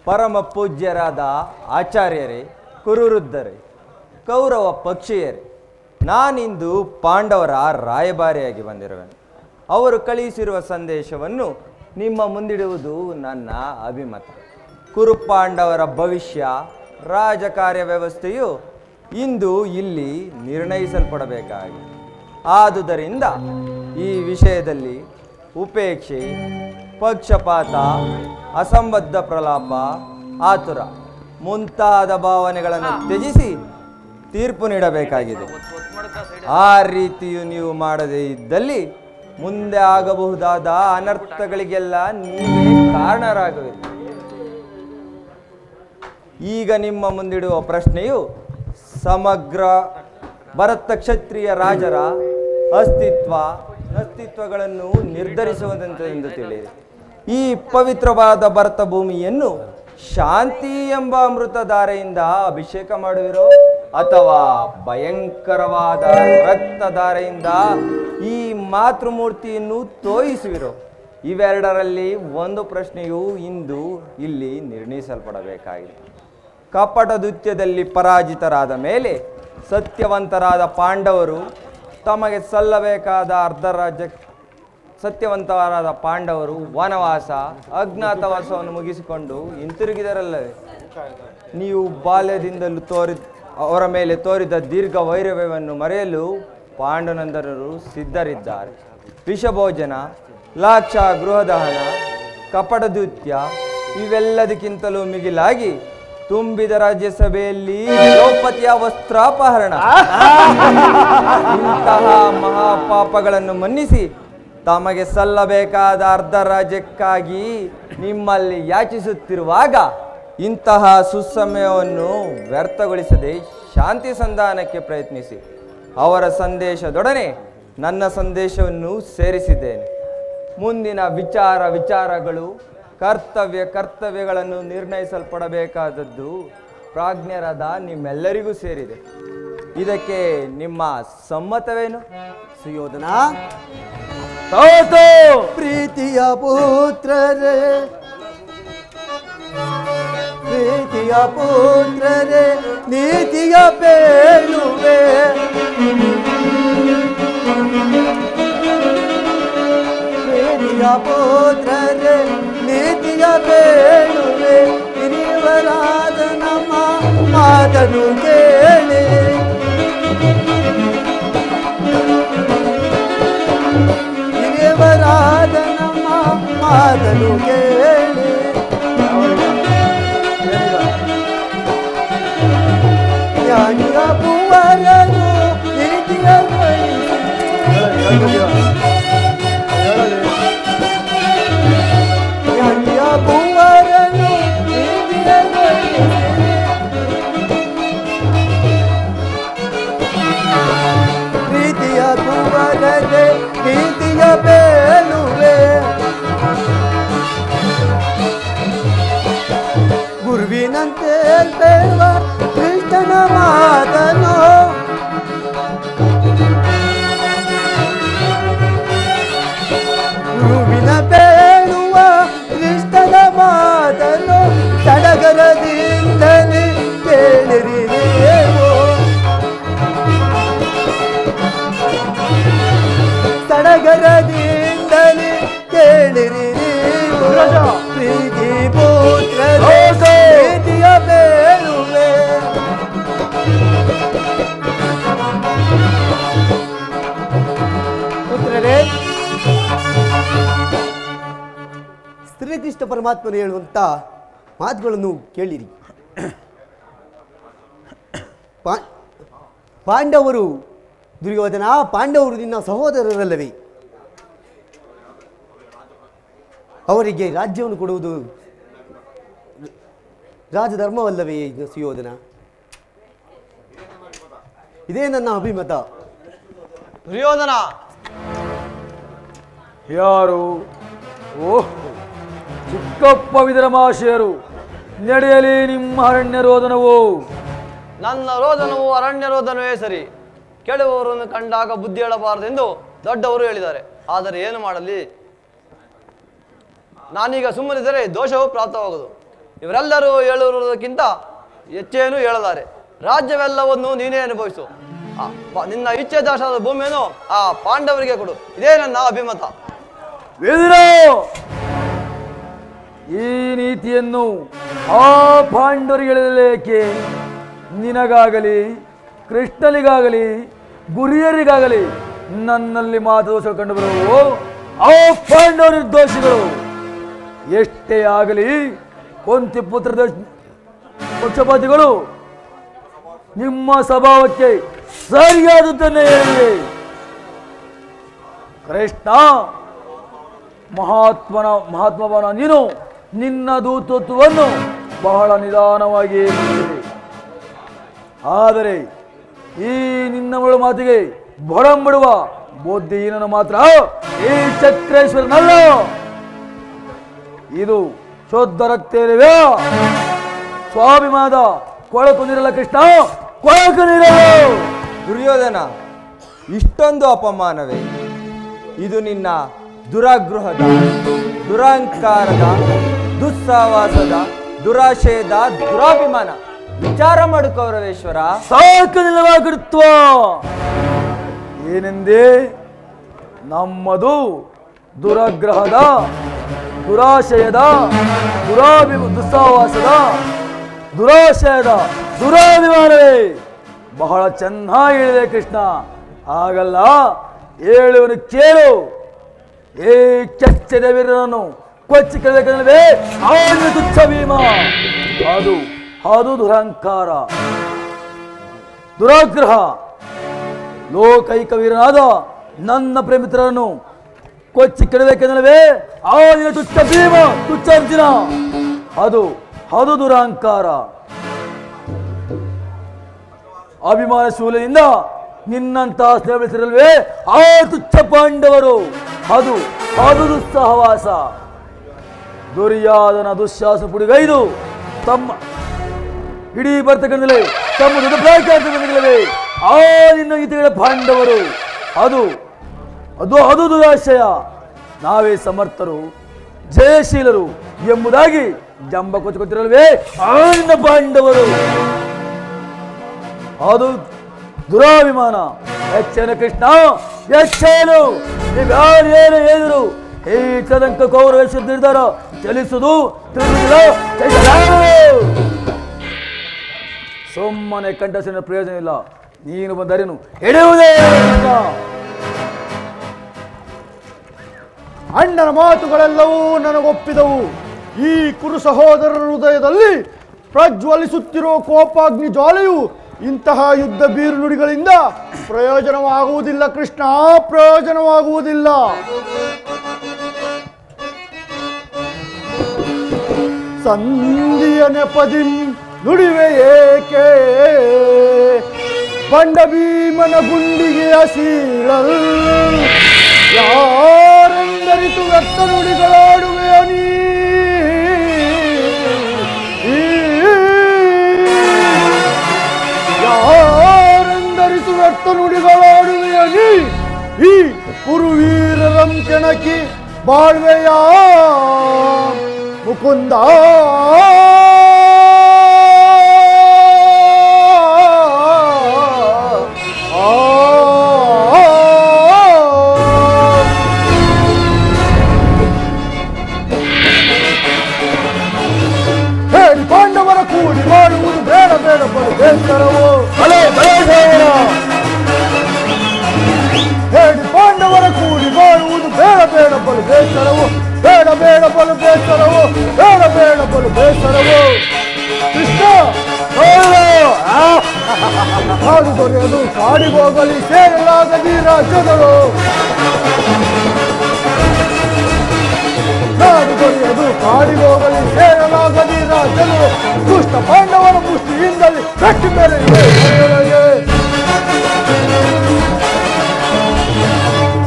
ಪರಮ ಪೂಜ್ಯರಾದ ಆಚಾರ್ಯರೇ, ಕುರುವೃದ್ಧರೇ, ಕೌರವ ಪಕ್ಷೀಯರೇ, ನಾನಿಂದು ಪಾಂಡವರ ರಾಯಭಾರಿಯಾಗಿ ಬಂದಿರುವೆನು. ಅವರು ಕಳುಹಿಸಿರುವ ಸಂದೇಶವನ್ನು ನಿಮ್ಮ ಮುಂದಿಡುವುದು ನನ್ನ ಅಭಿಮತ. ಕುರುಪಾಂಡವರ ಭವಿಷ್ಯ ರಾಜಕಾರ್ಯ ವ್ಯವಸ್ಥೆಯು ಇಂದು ಇಲ್ಲಿ ನಿರ್ಣಯಿಸಲ್ಪಡಬೇಕಾಗಿದೆ. ಆದುದರಿಂದ ಈ ವಿಷಯದಲ್ಲಿ ಉಪೇಕ್ಷೆ, ಪಕ್ಷಪಾತ, ಅಸಂಬದ್ಧ ಪ್ರಲಾಪ, ಆತುರ ಮುಂತಾದ ಭಾವನೆಗಳನ್ನು ತ್ಯಜಿಸಿ ತೀರ್ಪು ನೀಡಬೇಕಾಗಿದೆ. ಆ ರೀತಿಯು ನೀವು ಮಾಡದೇ ಇದ್ದಲ್ಲಿ ಮುಂದೆ ಆಗಬಹುದಾದ ಅನರ್ಥಗಳಿಗೆಲ್ಲ ನೀವೇ ಕಾರಣರಾಗುವಿರಿ. ಈಗ ನಿಮ್ಮ ಮುಂದಿಡುವ ಪ್ರಶ್ನೆಯು ಸಮಗ್ರ ಭರತ ಕ್ಷತ್ರಿಯ ರಾಜರ ಅಸ್ತಿತ್ವಗಳನ್ನು ನಿರ್ಧರಿಸುವುದಂತೆಂದು ತಿಳಿಯಿರಿ. ಈ ಪವಿತ್ರವಾದ ಭರತ ಭೂಮಿಯನ್ನು ಶಾಂತಿ ಎಂಬ ಅಮೃತಧಾರೆಯಿಂದ ಅಭಿಷೇಕ ಮಾಡುವಿರೋ ಅಥವಾ ಭಯಂಕರವಾದ ರಕ್ತಧಾರೆಯಿಂದ ಈ ಮಾತೃಮೂರ್ತಿಯನ್ನು ತೋಯಿಸುವಿರೋ? ಇವೆರಡರಲ್ಲಿ ಒಂದು ಪ್ರಶ್ನೆಯು ಇಂದು ಇಲ್ಲಿ ನಿರ್ಣಯಿಸಲ್ಪಡಬೇಕಾಗಿದೆ. ಕಪಟದುತ್ಯದಲ್ಲಿ ಪರಾಜಿತರಾದ ಮೇಲೆ ಸತ್ಯವಂತರಾದ ಪಾಂಡವರು ತಮಗೆ ಸಲ್ಲಬೇಕಾದ ಸತ್ಯವಂತರಾದ ಪಾಂಡವರು ವನವಾಸ, ಅಜ್ಞಾತವಾಸವನ್ನು ಮುಗಿಸಿಕೊಂಡು ಹಿಂತಿರುಗಿದರಲ್ಲವೇ? ನೀವು ಬಾಲ್ಯದಿಂದಲೂ ಅವರ ಮೇಲೆ ತೋರಿದ ದೀರ್ಘ ವೈರವ್ಯವನ್ನು ಮರೆಯಲು ಪಾಂಡುನಂದನರು ಸಿದ್ಧರಿದ್ದಾರೆ. ವಿಷಭೋಜನ, ಲಾಕ್ಷ ಗೃಹದಹನ, ಕಪಟದುತ್ಯ ಇವೆಲ್ಲದಕ್ಕಿಂತಲೂ ಮಿಗಿಲಾಗಿ ತುಂಬಿದ ರಾಜ್ಯಸಭೆಯಲ್ಲಿ ದ್ರೌಪದಿಯ ವಸ್ತ್ರಾಪಹರಣ, ಇಂತಹ ಮಹಾಪಾಪಗಳನ್ನು ಮನ್ನಿಸಿ ತಮಗೆ ಸಲ್ಲಬೇಕಾದ ಅರ್ಧ ರಾಜ್ಯಕ್ಕಾಗಿ ನಿಮ್ಮಲ್ಲಿ ಯಾಚಿಸುತ್ತಿರುವಾಗ ಇಂತಹ ಸುಸಮಯವನ್ನು ವ್ಯರ್ಥಗೊಳಿಸದೆ ಶಾಂತಿ ಸಂಧಾನಕ್ಕೆ ಪ್ರಯತ್ನಿಸಿ. ಅವರ ಸಂದೇಶದೊಡನೆ ನನ್ನ ಸಂದೇಶವನ್ನು ಸೇರಿಸಿದ್ದೇನೆ. ಮುಂದಿನ ವಿಚಾರಗಳು ಕರ್ತವ್ಯಗಳನ್ನು ನಿರ್ಣಯಿಸಲ್ಪಡಬೇಕಾದದ್ದು ಪ್ರಾಜ್ಞರಾದ ನಿಮ್ಮೆಲ್ಲರಿಗೂ ಸೇರಿದೆ. ಇದಕ್ಕೆ ನಿಮ್ಮ ಸಮ್ಮತವೇನು? ಸುಯೋಧನ, ಪ್ರೀತಿಯ ಪುತ್ರರೇ, ಪ್ರೀತಿಯ ಪುತ್ರರೇ, ನೀತಿಯ ಬೇಳುವೆ, ಪ್ರೀತಿಯ ಪುತ್ರರೇ, ನೀತಿಯ ಬೇಳುವೆ, ಹಿರಿಯವರಾದ ನಮ್ಮ ಮಾತನ್ನು ಕೇಳಿ, ಹಿರಿಯವರಾದ ನಮ್ಮ ಮಾತನ್ನು ಕೇಳಿ, ಜ್ಞಾನಿಯ ಪುವರನು ನೀತಿಯ ಜ್ಞಾನಿಯ ಪುವರನು ನೀತಿಯ ಪ್ರೀತಿಯ ಪುವರನೆ ನೀತಿಯ ಬೇಳುವೆ, ಗುರುವಿನಂತೆ ಬೇವ ಕೃಷ್ಣನ ಮಾತನು, ಪರಮಾತ್ಮನು ಹೇಳುವಂಥ ಮಾತುಗಳನ್ನು ಕೇಳಿರಿ. ಪಾಂಡವರು ದುರ್ಯೋಧನ, ಪಾಂಡವರು ನಿನ್ನ ಸಹೋದರರಲ್ಲವೇ? ಅವರಿಗೆ ರಾಜ್ಯವನ್ನು ಕೊಡುವುದು ರಾಜಧರ್ಮವಲ್ಲವೇ ಸುಯೋಧನ? ಇದೇ ನನ್ನ ಅಭಿಮತ. ದುರ್ಯೋಧನ, ಯಾರು? ಓಹ್, ಚಿಕ್ಕಪ್ಪ ವಿದರಮಾಶಯರು. ನಡೆಯಲಿ ನಿಮ್ಮ ಅರಣ್ಯ ರೋದನವು. ನನ್ನ ರೋದನವು ಅರಣ್ಯ ರೋದನವೇ ಸರಿ. ಕೆಳವರನ್ನು ಕಂಡಾಗ ಬುದ್ಧಿ ಹೇಳಬಾರದೆಂದು ದೊಡ್ಡವರು ಹೇಳಿದ್ದಾರೆ. ಆದರೆ ಏನು ಮಾಡಲಿ, ನಾನೀಗ ಸುಮ್ಮನಿದ್ದರೆ ದೋಷವು ಪ್ರಾಪ್ತವಾಗುವುದು. ಇವರೆಲ್ಲರೂ ಹೇಳುವುದಕ್ಕಿಂತ ಹೆಚ್ಚೇನು ಹೇಳಲಾರೆ. ರಾಜ್ಯವೆಲ್ಲವನ್ನು ನೀನೇ ಅನುಭವಿಸು. ನಿನ್ನ ಇಚ್ಛೆದಾಸದ ಭೂಮಿಯನ್ನು ಆ ಪಾಂಡವರಿಗೆ ಕೊಡು. ಇದೇ ನನ್ನ ಅಭಿಮತ. ಈ ನೀತಿಯನ್ನು ಆ ಪಾಂಡವರಿಗೆ ಹೇಳಲೇಕೆ? ನಿನಗಾಗಲಿ, ಕೃಷ್ಣನಿಗಾಗಲಿ, ಗುರಿಯರಿಗಾಗಲಿ ನನ್ನಲ್ಲಿ ಮಾತುದೋಷ ಕಂಡುಬರುವವು ಆ ಪಾಂಡವ ನಿರ್ದೋಷಿಗಳು. ಎಷ್ಟೇ ಆಗಲಿ ಕೊಂತಿ ಪುತ್ರ ಪಕ್ಷಪಾತಿಗಳು ನಿಮ್ಮ ಸ್ವಭಾವಕ್ಕೆ ಸರಿಯಾದದ್ದನ್ನೇ ಹೇಳಿವೆ. ಕೃಷ್ಣ ಮಹಾತ್ಮನ ನೀನು ನಿನ್ನ ದೂತತ್ವವನ್ನು ಬಹಳ ನಿಧಾನವಾಗಿ ಹೇಳಿದೆ. ಆದರೆ ಈ ನಿನ್ನವಳ ಮಾತಿಗೆ ಬೊಡಂಬಿಡುವ ಬುದ್ಧಿಹೀನನು ಮಾತ್ರ ಈ ಚಕ್ರೇಶ್ವರನಲ್ಲ. ಇದು ಶುದ್ಧ ರಕ್ತೇರಿವೆ ಸ್ವಾಭಿಮಾನದ ಕೊಳಕು ನೀರಲ್ಲ ಕೃಷ್ಣ, ಕೊಳಕು ನೀರಲ್ಲ. ದುರ್ಯೋಧನ, ಇಷ್ಟೊಂದು ಅಪಮಾನವೇ? ಇದು ನಿನ್ನ ದುರಾಗೃಹದ, ದುರಹಂಕಾರದ, ದುಸ್ಸಾವಾಸದ, ದುರಾಶಯದ ದುರಾಭಿಮಾನ. ವಿಚಾರ ಮಾಡು ಕೌರವೇಶ್ವರ. ಸಾಕು ನಿಲ್ಲವಾಗಿರುತ್ತವ. ಏನೆಂದೇ? ನಮ್ಮದು ದುರಾಗ್ರಹದ, ದುರಾಶಯದ, ದುಸ್ಸಾವಾಸದ, ದುರಾಶಯದ ದುರಾಭಿಮಾನವೇ. ಬಹಳ ಚೆನ್ನಾಗಿ ಹೇಳಿದೆ ಕೃಷ್ಣ. ಹಾಗಲ್ಲ, ಹೇಳುವನು ಕೇಳು. ಏ ಕೆಚ್ಚದ ವೀರನನ್ನು ಕೊಚ್ಚಿ ಕೇಳಬೇಕಂದ್ರೆ ಅವನು ತುಚ್ಛ ಭೀಮ. ಅದು ದುರಹಂಕಾರ, ದುರಾಗ್ರಹ. ಲೋಕೈಕ ವೀರನಾದ ನನ್ನ ಪ್ರೇಮಿತರನ್ನು ಕೊಚ್ಚಿ ಕೆಡಬೇಕೆಂದಲವೇ ಅವನಿಗೆ ತುಚ್ಛ ಭೀಮ, ತುಚ್ಛ ಅರ್ಜುನ. ಅದು ದುರಹಂಕಾರ. ಅಭಿಮಾನ ಶೂಲೆಯಿಂದ ನಿನ್ನಂತಹ ಸ್ನೇಹಿತರಲ್ವೇ ಆ ತುಚ್ಛ ಪಾಂಡವರು. ಅದು ದುಸ್ಸಹವಾಸ. ದುರ್ಯಾದನ ದುಶ್ಯಾಸ ಪುಡಿಗೈದು ತಮ್ಮ ಇಡೀ ಬರ್ತಕ್ಕಂಥಲೇ ತಮ್ಮ ದೊಡ್ಡ ಪ್ರಾಕಾರವೇ ಆ ನಿನ್ನ ಗೀತೆಗಳ ಪಾಂಡವರು. ಅದು ದುರಾಶಯ. ನಾವೇ ಸಮರ್ಥರು, ಜಯಶೀಲರು ಎಂಬುದಾಗಿ ಜಂಬ ಕೊಚ್ಚಿಕೊಟ್ಟಿರಲ್ವೇ ಆ ನಿನ್ನ ಪಾಂಡವರು. ಅದು ದುರಾಭಿಮಾನ. ಹೆಚ್ಚೇನು ಕೃಷ್ಣ, ಹೆಚ್ಚೇನು? ನೀವ್ಯಾರೇನು ಹೇಳಿದ್ರು ಈ ಚದಂಕ ಕೌರವೇಶ್ವರ ನಿರ್ಧಾರ ಚಲಿಸುವುದು ಸುಮ್ಮನೆ ಕಂಠಸಿನ ಪ್ರಯೋಜನ ಇಲ್ಲ. ನೀನು ಬಂದರೇನು ಹಿಡಿಯುವುದೇ. ಅಣ್ಣನ ಮಾತುಗಳೆಲ್ಲವೂ ನನಗೊಪ್ಪಿದವು. ಈ ಕುರು ಸಹೋದರರ ಹೃದಯದಲ್ಲಿ ಪ್ರಜ್ವಲಿಸುತ್ತಿರುವ ಕೋಪಾಗ್ನಿ ಜ್ವಾಲೆಯು ಇಂತಹ ಯುದ್ಧ ಬೀರು ನುಡಿಗಳಿಂದ ಪ್ರಯೋಜನವಾಗುವುದಿಲ್ಲ ಕೃಷ್ಣ, ಪ್ರಯೋಜನವಾಗುವುದಿಲ್ಲ. ಸಂಧಿಯ ನೆಪದಿಂ ನುಡಿವೆ ಏಕೆ, ಬಂಡ ಭೀಮನ ಗುಂಡಿಗೆಯ ಸೀಳಲ್. ಯಾರೆಂದರಿತು ವ್ಯಕ್ತ ನುಡಿಗಳಾಡುವೆಯ ನೀ, ಯಾರೆಂದರಿತು ವ್ಯಕ್ತ ನುಡಿಗಳಾಡುವೆಯ ನೀ. ಈ ಕುರುವೀರರಂ ಕೆಣಕಿ ಬಾಳ್ವೆಯ ಮುಕುಂದ. ಹೇಳಿ ಪಾಂಡವರ ಕೂಡಿ ಮಾಡುವುದು ಬೇಡ ಬೇಡ ಬೇಸರವೋ. ಹೇಳಿ ಪಾಂಡವರ ಕೂಡಿ ಮಾಡುವುದು ಬೇಡ ಬೇಡ ಬೇಸರವು, ಬೇಡ ಬೇಡ ಬೇಸರವು. ತೊರೆಯದು ಕಾಡಿಗೋಗಲಿ ಸೇರಲಾಗದಿ ರಾಜ್ಯಗಳು. ನಾಡು ತೊರೆಯದು ಕಾಡಿಗೋಗಲಿ ಸೇರಲಾಗದಿ ರಾಜ್ಯಗಳು. ದುಷ್ಟ ಪಾಂಡವರ ಮುಷ್ಟಿಯಿಂದಲೇ ಗಟ್ಟಿ ಮೇಲೆ ಮನೆಯೊಳಗೆ.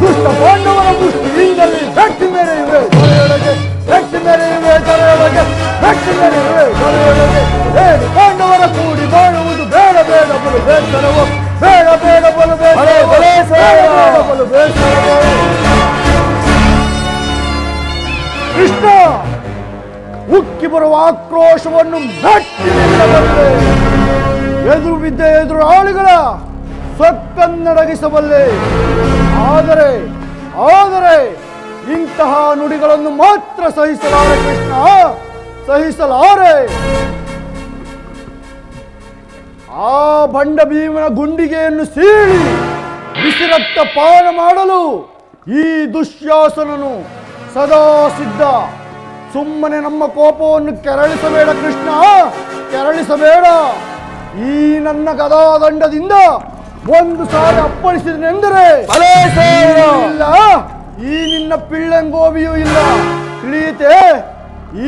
ದುಷ್ಟ ಪಾಂಡವರ ಮುಷ್ಟಿಯಿಂದಲೇ ಗಟ್ಟಿ ಮೇಲೆ ಇವೆ ಮನೆಯೊಳಗೆ. ಗಟ್ಟಿ ಮೇಲೆ ಇವೆ ತಲೆಯೊಳಗೆ. ಗಟ್ಟಿ ಮೇಲೆ ಇವೆ ತಲೆಯೊಳಗೆ. ಹೇಗೆ ಪಾಂಡವರ ಕೂಡಿ ಬಾಳುವುದು ಬೇಡ ಬೇಡ ಬಲು ಬೇಸರವು. ಬೇಡ ಬೇಡ ಬಲು ಬಲು ಬೇಸರವು. ಕೃಷ್ಣ ಉಕ್ಕಿ ಬರುವ ಆಕ್ರೋಶವನ್ನು ಮೆಟ್ಟಿ ನಿಲ್ಲಬಲ್ಲೆ. ಎದುರು ಬಿದ್ದ ಎದುರಾಳಿಗಳ ಸೊಕ್ಕನ್ನಡಗಿಸಬಲ್ಲೆ. ಆದರೆ ಇಂತಹ ನುಡಿಗಳನ್ನು ಮಾತ್ರ ಸಹಿಸಲಾರೆ ಕೃಷ್ಣ, ಸಹಿಸಲಾರೆ. ಆ ಬಂಡ ಭೀಮನ ಗುಂಡಿಗೆಯನ್ನು ಸೀಳಿ ಬಿಸಿ ರಕ್ತ ಪಾನ ಮಾಡಲು ಈ ದುಶ್ಯಾಸನನು ಸದಾ ಸಿದ್ಧ. ಸುಮ್ಮನೆ ನಮ್ಮ ಕೋಪವನ್ನು ಕೆರಳಿಸಬೇಡ ಕೃಷ್ಣ, ಕೆರಳಿಸಬೇಡ. ಈ ನನ್ನ ಗದಾದಂಡದಿಂದ ಒಂದು ಸಾರಿ ಅಪ್ಪಳಿಸಿದನೆಂದರೆ ಇಲ್ಲ, ಈ ನಿನ್ನ ಪಿಳ್ಳಂಗೋವಿಯೂ ಇಲ್ಲ. ತಿಳಿಯಿತೆ,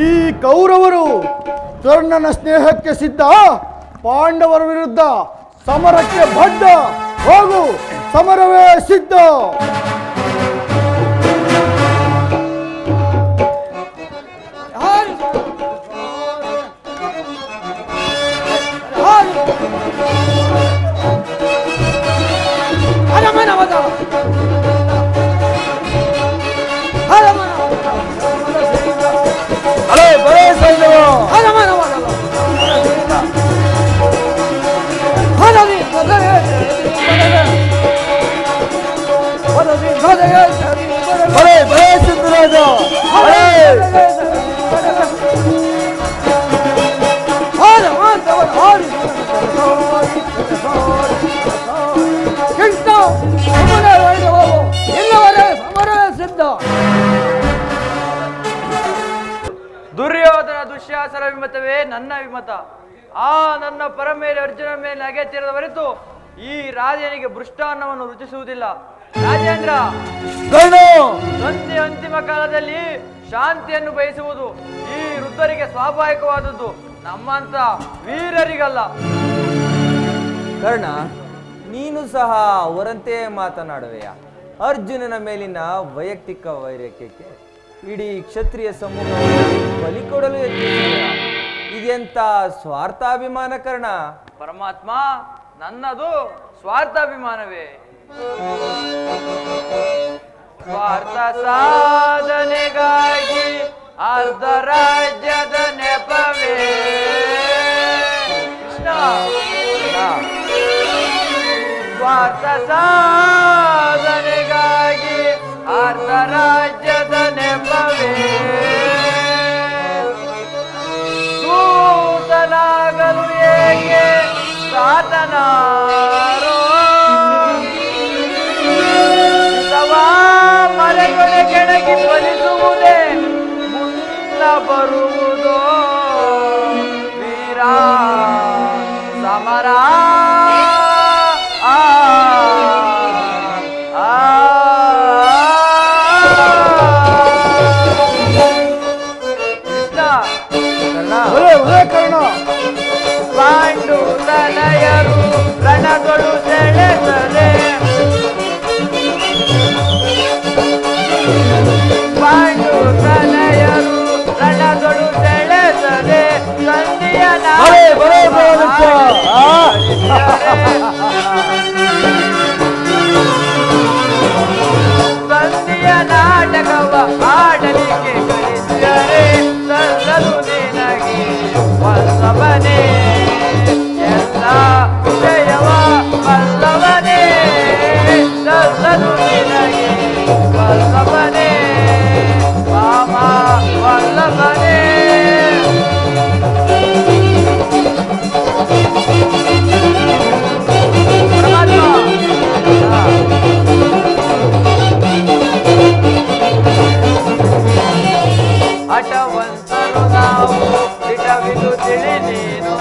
ಈ ಕೌರವರು ಕರ್ಣನ ಸ್ನೇಹಕ್ಕೆ ಸಿದ್ಧ, ಪಾಂಡವರ ವಿರುದ್ಧ ಸಮರಕ್ಕೆ ಬದ್ಧ. ಹೋಗು, ಸಮರವೇ ಸಿದ್ಧ. ದುರ್ಯೋಧನ ದುಶ್ಯಾಸನ ವಿಮತವೇ ನನ್ನ ವಿಮತ. ಆ ನನ್ನ ಪರಮೇಲೆ ಅರ್ಜುನ ಮೇಲೆ ಅಗೆತಿರದ ಹೊರತು ಈ ರಾಜನಿಗೆ ಮೃಷ್ಟಾನ್ನವನ್ನು ರುಚಿಸುವುದಿಲ್ಲ. ರಾಜೇಂದ್ರ, ಸಂಧಿ ಅಂತಿಮ ಕಾಲದಲ್ಲಿ ಶಾಂತಿಯನ್ನು ಬಯಸುವುದು ಈ ವೃದ್ಧರಿಗೆ ಸ್ವಾಭಾವಿಕವಾದದ್ದು, ನಮ್ಮಂತ ವೀರರಿಗಲ್ಲ. ಕರ್ಣ, ನೀನು ಸಹ ಅವರಂತೆ ಮಾತನಾಡುವೆಯ? ಅರ್ಜುನನ ಮೇಲಿನ ವೈಯಕ್ತಿಕ ವೈರಕ್ಕೆ ಇಡೀ ಕ್ಷತ್ರಿಯ ಸಮೂಹವನ್ನು ಬಲಿಕೊಡಲು ಯತ್ನಿಸಿದೆಯಾ? ಇದೆಂತ ಸ್ವಾರ್ಥಾಭಿಮಾನ ಕರ್ಣ? ಪರಮಾತ್ಮ, ನನ್ನದು ಸ್ವಾರ್ಥಾಭಿಮಾನವೇ. ಸ್ವಾರ್ಥ ಸಾಧನೆಗಾಗಿ ಅರ್ಧ ರಾಜ್ಯದ ನೆಪವೇ. ಕೃಷ್ಣ, ಸ್ವಾರ್ಥ ಸಾಧನೆಗಾಗಿ ಅರ್ಧ ರಾಜ್ಯದ ನೆಪವೇ. ದೂತನಾಗಲು ಏಕೆ ಸಾತನಾರೋ? ಮರೆಗೊಡೆ ಕೆಣಕಿ ಫಲಿಸುವುದೇ ಮುನ್ನ ಬರುವುದೋ ವೀರ ಸಮರ. ಪಾಂಡು ತನಯರು ರಣಗಳು ಸೆಳೆದರೆ, ಪಾಂಡು ತನಯರು ರಣಗಳು ಸೆಳೆದರೆ, ಸಂಧಿಯ ಸಂಧಿಯ ನಾಟಕವ ಆಡಲಿಕ್ಕೆ ಕಲಿಸಿದರೆ ಸಲ್ಲಲು ನಿನಗೆ ವಲ್ಲಭನೇ. ಎಲ್ಲ ವಿಜಯವ ವಲ್ಲಭನೇ, ಸಲ್ಲಲು ನಿನಗೆ ವಲ್ಲಭನೇ. ವಾಮ ವಲ್ಲಭನೇ. ಹಠವಂತರು ನಾವು ದಿಟವಿದು ತಿಳಿ ನೀನು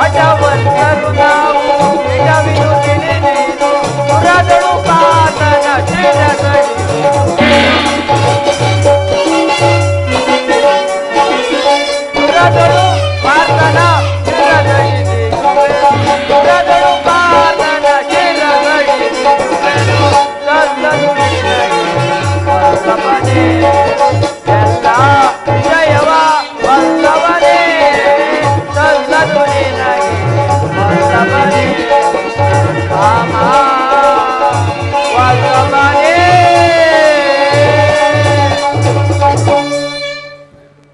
ಅಟವಂತರು ನಾವು ನಿಜವಿದು ತಿಳಿದೀನು ಪುರದಳು ಪಾತನ ಶಿರಗಳಿದು ಪುರದಳು ಪಾತನ ಶಿರಗಳಿದು ಪುರದಳು ಪಾತನ ಶಿರಗಳಿದು ಸಲ್ಲನು ನಿನಗೆ ವಲ್ಲಭನೇ ಎಲ್ಲ ವಿಜಯವ ವಲ್ಲಭನೇ ಸಲ್ಲನು ನಿನಗೆ ವಲ್ಲಭನೇ ರಾಮ ವಲ್ಲಭನೇ.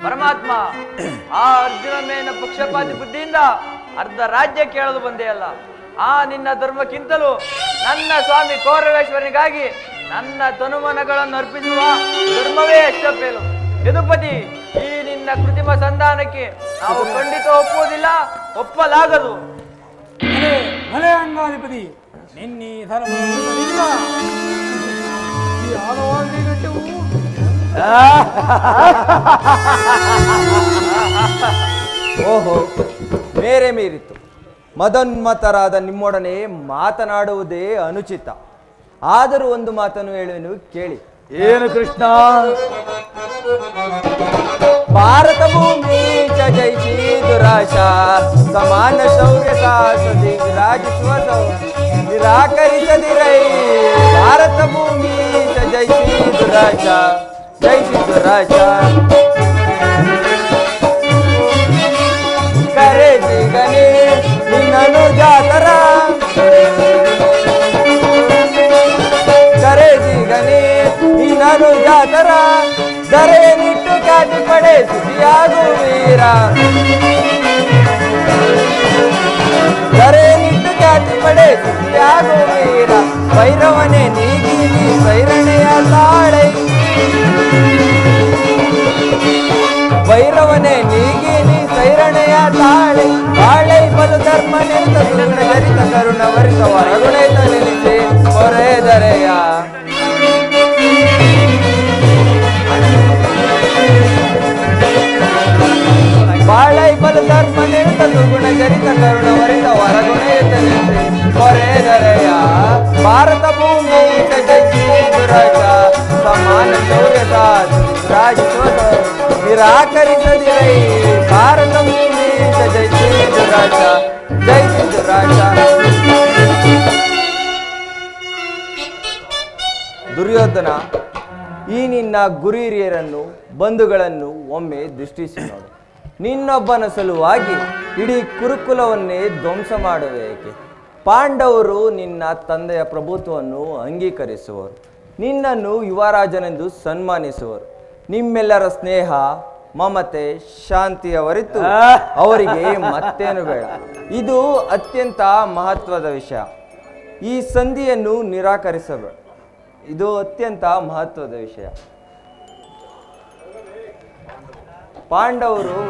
ಪರಮಾತ್ಮ ಆ ಅರ್ಜುನ ಮೇಲಿನ ಪಕ್ಷಪಾತಿ ಬುದ್ಧಿಯಿಂದ ಅರ್ಧ ರಾಜ್ಯ ಕೇಳಲು ಬಂದೇ ಅಲ್ಲ. ಆ ನಿನ್ನ ಧರ್ಮಕ್ಕಿಂತಲೂ ನನ್ನ ಸ್ವಾಮಿ ಕೌರವೇಶ್ವರನಿಗಾಗಿ ನನ್ನ ತನುಮನಗಳನ್ನು ಅರ್ಪಿಸುವ ಧರ್ಮವೇ ಎಷ್ಟಪ್ಪೇಲು. ಯದುಪತಿ, ಈ ನಿನ್ನ ಕೃತ್ರಿಮ ಸಂಧಾನಕ್ಕೆ ನಾವು ಖಂಡಿತ ಒಪ್ಪುವುದಿಲ್ಲ, ಒಪ್ಪಲಾಗದು. ಭಲೆ ಅಂಗಾಧಿಪತಿ, ನಿನ್ನೆ ಧರ್ಮದಿಂದ ಈ ಆಲವಾದಿ ಗಂಟೆವು ಓಹೋ, ಮೇರೆ ಮೀರಿತು. ಮದೋನ್ಮತರಾದ ನಿಮ್ಮೊಡನೆ ಮಾತನಾಡುವುದೇ ಅನುಚಿತ. ಆದರೂ ಒಂದು ಮಾತನ್ನು ಹೇಳುವೆನು, ಕೇಳಿ. ಏನು ಕೃಷ್ಣ? ಭಾರತ ಭೂಮಿ ಜಯಿಸಿ ದುರಾಶಾ ಸಮಾನ ಶೌರ್ಯ ಸಾಹಸದಿ ವಿರಾಜಿಸುವ ನಿರಾಕರಿಸದಿರೈ. ಭಾರತ ಭೂಮಿ ಜಯಿಸಿ ದುರಾಶಾ ಜಯಿಸಿ ದುರಾಶಾ ಕರೆ ಜಿಗನೆ ನಿನ್ನನು ಜಾತರ ಕರೆ ಜಿಗನೆ ನಿನ್ನನು ಜಾತರ ದರೆ ನಿಟ್ಟು ಖ್ಯಾತಿ ಪಡೆ ಸುಖಿಯಾಗು ವೀರ ದರೆ ನಿಟ್ಟು ಖ್ಯಾತಿ ಪಡೆ ಸುಖಿಯಾಗು ವೀರ ಭೈರವನೇ ನೀಗಿ ನೀ ಸೈರಣೆಯ ತಾಳೈ ಭೈರವನೇ ನೀಗಿ ನೀ ಸೈರಣೆಯ ತಾಳೈ ತಾಳೈ ಬಲು ಧರ್ಮ ನಿಂತ ಸುಗುಣ ಜರಿತ ಕರುಣ ವರಿತ ಹೊರಗುಣೈತ ನಿಲ್ಲಿಸಿ ಹೊರೆದರೆಯ ಬಾಳೈ ಬಲು ಧರ್ಮ ನಿಂತ ಸುಗುಣ ಜರಿತ ಕರುಣ ವರಿತ ಹೊರಗುಣೈತ ನಿಲ್ಲಿಸಿ ಹೊರೆದರೆಯ ಭಾರತ ಭೂಮಿ ಜಯಿಸಿ ದುರಾಶ ಸಮಾನ ಶೌರ್ಯ ರಾಜಿಸುವ ನಿರಾಕರಿಸದಿರೈ. ಭಾರತ ಭೂಮಿ ಜಯಿಸಿ ದುರಾಶ ಜಯಿಸಿ ದುರಾಶ. ದುರ್ಯೋಧನ, ಈ ನಿನ್ನ ಗುರು ಹಿರಿಯರನ್ನು ಬಂಧುಗಳನ್ನು ಒಮ್ಮೆ ದೃಷ್ಟಿಸಿ ನೋಡು. ನಿನ್ನೊಬ್ಬನ ಸಲುವಾಗಿ ಇಡೀ ಕುರುಕುಲವನ್ನೇ ಧ್ವಂಸ ಮಾಡುವೇಕೆ? ಪಾಂಡವರು ನಿನ್ನ ತಂದೆಯ ಪ್ರಭುತ್ವವನ್ನು ಅಂಗೀಕರಿಸುವರು, ನಿನ್ನನ್ನು ಯುವರಾಜನೆಂದು ಸನ್ಮಾನಿಸುವರು. ನಿಮ್ಮೆಲ್ಲರ ಸ್ನೇಹ ಮಮತೆ ಶಾಂತಿಯ ಹೊರತು ಅವರಿಗೆ ಮತ್ತೇನು ಬೇಡ. ಇದು ಅತ್ಯಂತ ಮಹತ್ವದ ವಿಷಯ. ಈ ಸಂಧಿಯನ್ನು ನಿರಾಕರಿಸಬೇಡ. ಇದು ಅತ್ಯಂತ ಮಹತ್ವದ ವಿಷಯ. ಪಾಂಡವರು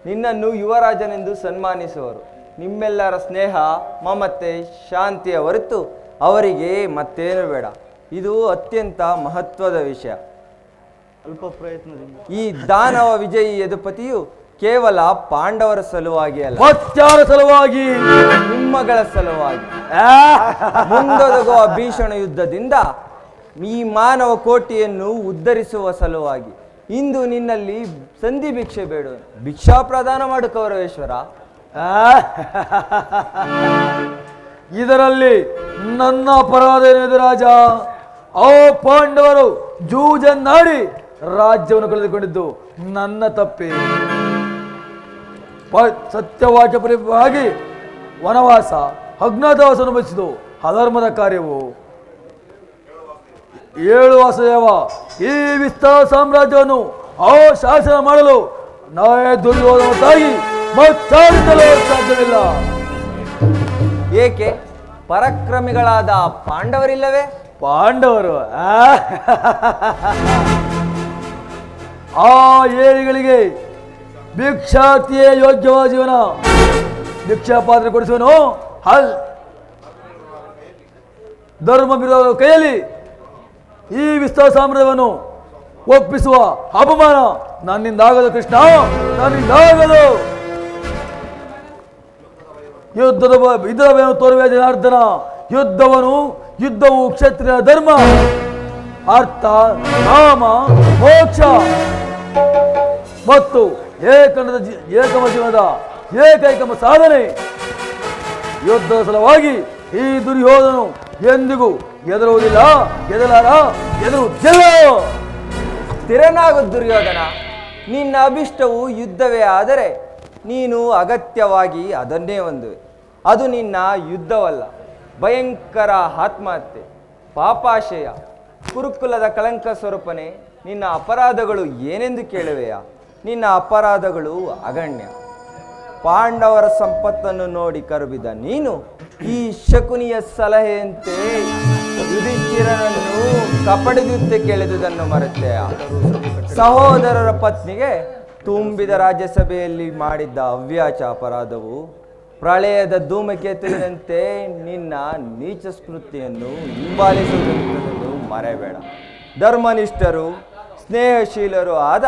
ನಿನ್ನನ್ನು ಯುವರಾಜನೆಂದು ಸನ್ಮಾನಿಸುವರು. ನಿಮ್ಮೆಲ್ಲರ ಸ್ನೇಹ ಮಮತೆ ಶಾಂತಿಯ ಹೊರತು ಅವರಿಗೆ ಮತ್ತೇನು ಬೇಡ. ಇದು ಅತ್ಯಂತ ಮಹತ್ವದ ವಿಷಯ. ಅಲ್ಪ ಪ್ರಯತ್ನದಿಂದ ಈ ದಾನವ ವಿಜಯಿ ಯದುಪತಿಯು ಕೇವಲ ಪಾಂಡವರ ಸಲುವಾಗಿ ಅಲ್ಲ, ಮತ್ತಾರ ಸಲುವಾಗಿ, ನಿಮ್ಮಗಳ ಸಲುವಾಗಿ ಮುಂದೊದಗುವ ಭೀಷಣ ಯುದ್ಧದಿಂದ ಈ ಮಾನವ ಕೋಟಿಯನ್ನು ಉದ್ಧರಿಸುವ ಸಲುವಾಗಿ ಇಂದು ನಿನ್ನಲ್ಲಿ ಸಂಧಿ ಭಿಕ್ಷೆ ಬೇಡ, ಭಿಕ್ಷಾ ಪ್ರದಾನ ಮಾಡು ಕೌರವೇಶ್ವರ. ಇದರಲ್ಲಿ ನನ್ನ ಅಪರಾಧ ಏನಿದೆ ರಾಜ? ಆ ಪಾಂಡವರು ಜೂಜನ್ನಾಡಿ ರಾಜ್ಯವನ್ನು ಕಳೆದುಕೊಂಡಿದ್ದು ನನ್ನ ತಪ್ಪೇ. ಸತ್ಯವಾಕ್ಯ ಪರಿವಾಗಿ ವನವಾಸ ಅಜ್ಞಾತವಾಸ ಅನುಭವಿಸಿದು ಅಧರ್ಮದ ಕಾರ್ಯವು. 7 ವಾಸುದೇವ ಈ ವಿಸ್ತಾರ ಸಾಮ್ರಾಜ್ಯವನ್ನು ಆ ಶಾಸನ ಮಾಡಲು ನಾವೇ ದುರ್ಯೋಧನ ತಾಗಿ ಮತ್ತಾರಿಂದಲೂ ಸಾಧ್ಯವಿಲ್ಲ. ಏಕೆ? ಪರಾಕ್ರಮಿಗಳಾದ ಪಾಂಡವರಿಲ್ಲವೇ? ಪಾಂಡವರು ಆ ಏಳಿಗಳಿಗೆ ಭಿಕ್ಷಾತಿಯೇ ಯೋಗ್ಯವಾದ ಜೀವನ. ಭಿಕ್ಷಾ ಪಾತ್ರೆ ಕೊಡಿಸುವನು ಧರ್ಮ ವಿರೋಧದ ಕೈಯಲ್ಲಿ ಈ ವಿಸ್ತಾರ ಸಾಮ್ರಾಜ್ಯವನ್ನು ಒಪ್ಪಿಸುವ ಅಪಮಾನ ನನ್ನಿಂದಾಗದು ಕೃಷ್ಣ, ನನ್ನಿಂದಾಗದು. ಇದರ ತೋರುವೆ ಜನಾರ್ದನ. ಯುದ್ಧವು ಕ್ಷತ್ರಿಯ ಧರ್ಮ, ಅರ್ಥ, ಕಾಮ, ಮೋಕ್ಷ ಮತ್ತು ಏಕಮ ಜೀವನದ ಏಕೈಕ ಸಾಧನೆ. ಯುದ್ಧದ ಸಲುವಾಗಿ ಈ ದುರ್ಯೋಧನು ಎಂದಿಗೂ ಎದುರುವುದಿಲ್ಲ, ಎದುರುವುದಿಲ್ಲ. ಸ್ಥಿರನಾಗು ದುರ್ಯೋಧನ. ನಿನ್ನ ಅಭಿಷ್ಟವು ಯುದ್ಧವೇ ಆದರೆ ನೀನು ಅಗತ್ಯವಾಗಿ ಅದನ್ನೇ ಹೊಂದುವೆ. ಅದು ನಿನ್ನ ಯುದ್ಧವಲ್ಲ, ಭಯಂಕರ ಆತ್ಮಹತ್ಯೆ, ಪಾಪಾಶಯ, ಕುರುಕುಲದ ಕಳಂಕ ಸ್ವರೂಪನೆ. ನಿನ್ನ ಅಪರಾಧಗಳು ಏನೆಂದು ಕೇಳುವೆಯಾ? ನಿನ್ನ ಅಪರಾಧಗಳು ಅಗಣ್ಯ. ಪಾಂಡವರ ಸಂಪತ್ತನ್ನು ನೋಡಿ ಕರುಬಿದ ನೀನು ಈ ಶಕುನಿಯ ಸಲಹೆಯಂತೆ ಯುಧಿಷ್ಠಿರನನ್ನು ಕಪಡಿದುತ್ತೆ ಕೆಳೆದುದನ್ನು ಮರೆತೆಯ? ಸಹೋದರರ ಪತ್ನಿಗೆ ತುಂಬಿದ ರಾಜ್ಯಸಭೆಯಲ್ಲಿ ಮಾಡಿದ್ದ ಅವ್ಯಾಚ ಅಪರಾಧವು ಪ್ರಳಯದ ಧೂಮಕೇತುವಿನಂತೆ ನಿನ್ನ ನೀಚ ಸ್ಮೃತಿಯನ್ನು ಹಿಂಬಾಲಿಸುವುದನ್ನು ಮರೆಯಬೇಡ. ಧರ್ಮನಿಷ್ಠರು ಸ್ನೇಹಶೀಲರು ಆದ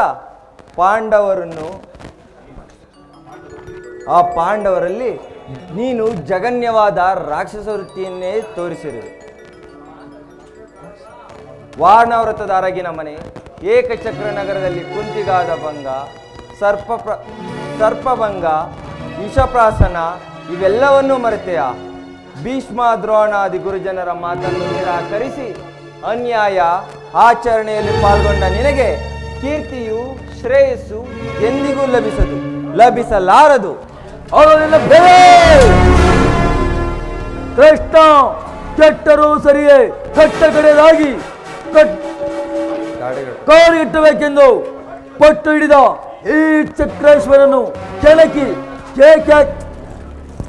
ಪಾಂಡವರಲ್ಲಿ ನೀನು ಜಗನ್ಯವಾದ ರಾಕ್ಷಸ ವೃತ್ತಿಯನ್ನೇ ತೋರಿಸಿರುವೆ. ವಾರ್ಣವ್ರತದ ಅರಗಿನ ಮನೆ, ಏಕಚಕ್ರ ನಗರದಲ್ಲಿ ಕುಂತಿಗಾದ ಭಂಗ, ಸರ್ಪಭಂಗ, ವಿಷಪ್ರಾಸನ ಇವೆಲ್ಲವನ್ನೂ ಮರೆತೆಯ? ಭೀಷ್ಮ ದ್ರೋಣಾದಿ ಗುರುಜನರ ಮಾತನ್ನು ನಿರಾಕರಿಸಿ ಅನ್ಯಾಯ ಆಚರಣೆಯಲ್ಲಿ ಪಾಲ್ಗೊಂಡ ನಿನಗೆ ಕೀರ್ತಿಯು ಶ್ರೇಯಸ್ಸು ಎಂದಿಗೂ ಲಭಿಸಲಾರದು. ಕೃಷ್ಣ ಕೆಟ್ಟರೂ ಸರಿಯೇ, ಕಟ್ಟ ಕಡೆಯದಾಗಿ ಕಾಡಿಗಿಟ್ಟಬೇಕೆಂದು ಪಟ್ಟು ಹಿಡಿದ ಈ ಚಕ್ರೇಶ್ವರನು ಕೆಣಕಿ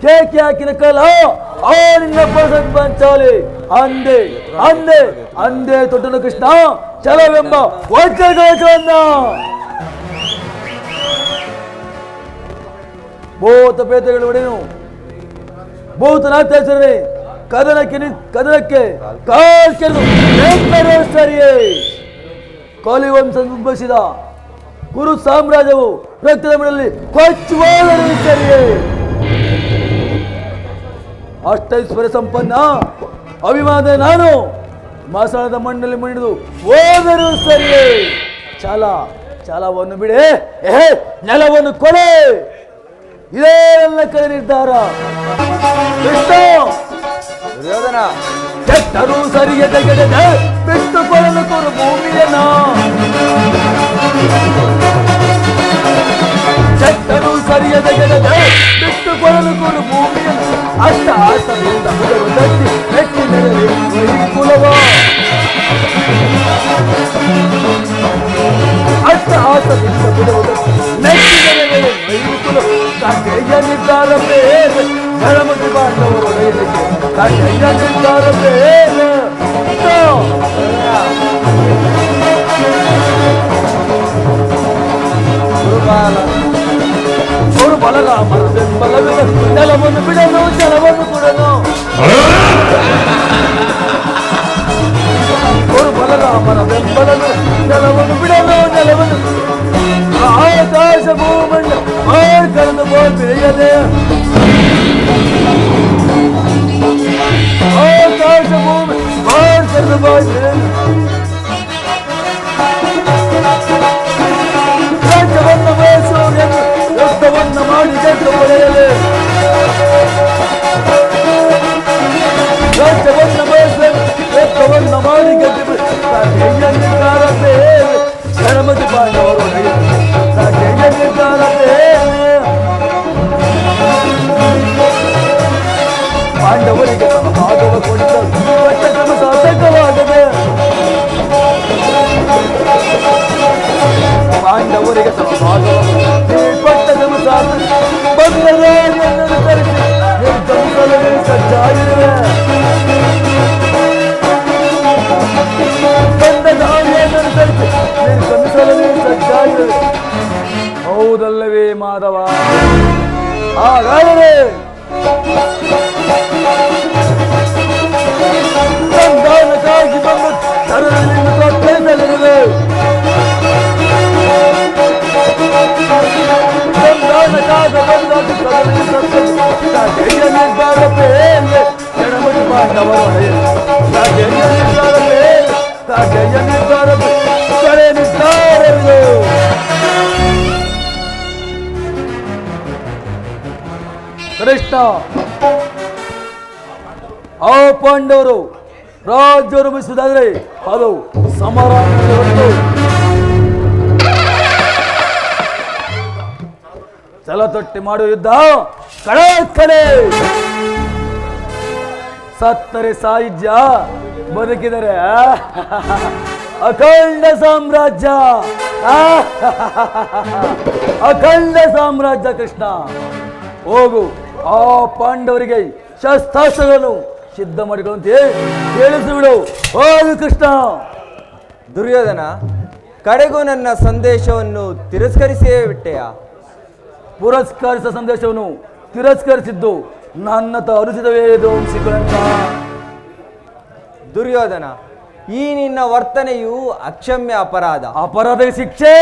ಕೇಕೆ ಹಾಕಿನ ಕಾಲ ಆ ನಿನ್ನ ಪಂಚಾಲಿ ಅಂದೆ ಅಂದೆ ಅಂದೆ ತೊಟ್ಟನು ಕೃಷ್ಣ ಚಲವೆಂಬ ವಜ್ರಗಾಚವನ್ನ. ಭೂತ ಪೇತಗಳು ಒಡೆನು ಭೂತನಾಥೇಶ್ವರನೇ ಕದನಕ್ಕೆ ಕಾಲ್ ಕೆರೆದು ಸರಿಯೇ. ಕಲಿವಂಶ ಉದ್ಭವಿಸಿದ ಕುರು ಸಾಮ್ರಾಜ್ಯವು ರಕ್ತದ ಮಳೆಯಲ್ಲಿ ಕೊಚ್ಚುವಾದರೂ ಸರಿಯೇ. ಅಷ್ಟೈಶ್ವರ್ಯ ಸಂಪನ್ನ ಅಭಿಮಾನ ನಾನು ಮಸಾಲದ ಮಣ್ಣಲ್ಲಿ ಮಣಿದು ಹೋದರೂ ಸರಿಯೇ. ಚಾಲವನ್ನು ಬಿಡೆ, ನೆಲವನ್ನು ಕೊಡೆ, ಇದೇ ನನ್ನ ಕಡೆ ನಿರ್ಧಾರ. ದುರ್ಯೋಧನ ಕೆಟ್ಟರೂ ಸರಿಗೆ ತೆಗೆದೆ ಬಿಟ್ಟುಕೊಳ್ಳಲು ಕೊಡು ಭೂಮಿಯನ್ನ. ಕೆಟ್ಟರೂ ಸರಿಗೆ ತೆಗೆದೆ ಬಿಟ್ಟುಕೊಳ್ಳಲು ಕೊಡು ಭೂಮಿಯನ್ನು. ಅಷ್ಟ ಆಸದಿಂದ ಮೆಟ್ಟಿ ನೆರಳಿ ಕುಲವ. ಅಷ್ಟ ಆಸದಿಂದ ಬಿಡುವುದು ಮೆಟ್ಟಿ ನೆರಳಿ ಕುಲವ. ಕಡೆಯ ನಿರ್ಧಾರ ಬೇರೆ ಧರ್ಮದ ಬಾಂಧವರು ಕಡೆಯ ನಿರ್ಧಾರ ಬೇರೆ. ಅವರು ಬಲರಾಮರ ಬೆಂಬಲವಿದ ನೆಲವನ್ನು ಬಿಡನು, ಜಲವನ್ನು ಕೊಡನು. ಅವರು ಬಲರಾಮರ ಬೆಂಬಲವಿದ ನೆಲವನ್ನು ಬಿಡನು, ನೆಲವನ್ನು ಆಕಾಶ ಭೂಮಂಡ ಕರೆದು ಬೆಳೆಯದೆ. ಆಕಾಶ ಭೂಮಿ ಕರೆದು ರಾಜ್ಯವನ್ನು ಬಯಸುವ ಯುದ್ಧವನ್ನು ಮಾಡಿ ಗೆದ್ದು ಪಡೆಯಲಿ. ರಾಜ್ಯವನ್ನು ಬಯಸುವ ಯುದ್ಧವನ್ನು ಮಾಡಿ ಗೆದ್ದು ನಿರ್ಧಾರವೇ ಗಣಪತಿ ಪಾಂಡವರು ನಿರ್ಧಾರವೇ. ಪಾಂಡವರಿಗೆ ತಮ್ಮ ಭಾಗವ ಕೃಷ್ಣ ಆ ಪಾಂಡವರು ರಾಜ್ಯ ರೂಪಿಸುವುದಾದ್ರೆ ಅದು ಸಮರ ಚಲತೊಟ್ಟಿ ಮಾಡುವ ಯುದ್ಧ ಕಡೆ ಸತ್ತರೆ ಸಾಹಿತ್ಯ ಬದುಕಿದರೆ ಅಖಂಡ ಸಾಮ್ರಾಜ್ಯ ಅಖಂಡ ಸಾಮ್ರಾಜ್ಯ. ಕೃಷ್ಣ ಹೋಗು, ಆ ಪಾಂಡವರಿಗೆ ಶಸ್ತ್ರಾಸ್ತ್ರಗಳನ್ನು ಸಿದ್ಧ ಮಾಡಿಕೊಳ್ಳುವಂತೆ ಹೇಳಿಸಿಬಿಡು. ಹೋಗು ಕೃಷ್ಣ. ದುರ್ಯೋಧನ, ಕಡೆಗೂ ನನ್ನ ಸಂದೇಶವನ್ನು ತಿರಸ್ಕರಿಸಿಯೇ ಬಿಟ್ಟೆಯ? ಪುರಸ್ಕರಿಸಿದ ಸಂದೇಶವನ್ನು ತಿರಸ್ಕರಿಸಿದ್ದು ನನ್ನ ಅನುಚಿತವೇ ವಂಶಿಗಳನ್ನ. ದುರ್ಯೋಧನ, ಈ ನಿನ್ನ ವರ್ತನೆಯು ಅಕ್ಷಮ್ಯ ಅಪರಾಧ. ಅಪರಾಧ ಶಿಕ್ಷೆ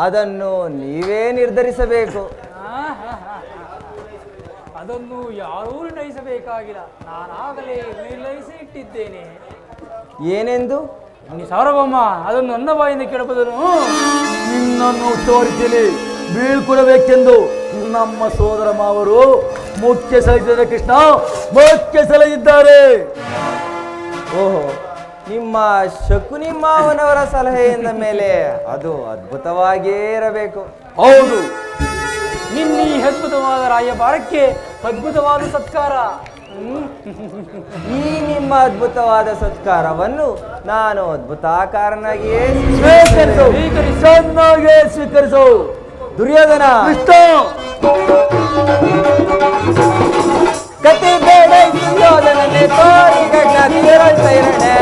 ಅದನ್ನು ನೀವೇ ನಿರ್ಧರಿಸಬೇಕು. ಅದನ್ನು ಯಾರೂ ನಿರ್ಣಯಿಸಬೇಕಾಗಿಲ್ಲ, ನಾನಾಗಲೇ ನಿರ್ಣಯಿಸಿ ಇಟ್ಟಿದ್ದೇನೆ. ಏನೆಂದು? ಸಾರ್ವಭೌಮ, ಅದನ್ನು ನನ್ನ ಬಾಯಿಂದ ಕೇಳಬಹುದು. ನಿನ್ನನ್ನು ತೋರಿಸಲಿ ಬೀಳ್ಕೊಡಬೇಕೆಂದು ನಮ್ಮ ಸೋದರ ಮಾವರು ಮುಖ್ಯ ಸಲಹಿದ್ದಾರೆ. ಕೃಷ್ಣ ಮುಖ್ಯ ಸಲಹಿದ್ದಾರೆ. ಓಹೋ, ನಿಮ್ಮ ಶಕುನಿ ಮಾವನವರ ಸಲಹೆಯಿಂದ ಮೇಲೆ ಅದು ಅದ್ಭುತವಾಗಿಯೇ ಇರಬೇಕು. ಹೌದು, ನಿನ್ನ ಈ ಅದ್ಭುತವಾದ ರಾಯಭಾರಕ್ಕೆ ಅದ್ಭುತವಾದ ಸತ್ಕಾರ. ಈ ನಿಮ್ಮ ಅದ್ಭುತವಾದ ಸತ್ಕಾರವನ್ನು ನಾನು ಅದ್ಭುತಕಾರನಾಗಿಯೇ ಸ್ವೀಕರಿಸು, ಚೆನ್ನಾಗಿ ಸ್ವೀಕರಿಸು. ದುರ್ಯೋಧನ, ಕೃಷ್ಣ ಕತೆ ಬೇಡ ದುರ್ಯೋಧನನೇ ತೋರಿ ಗಗನ ಸೈರಣೆ.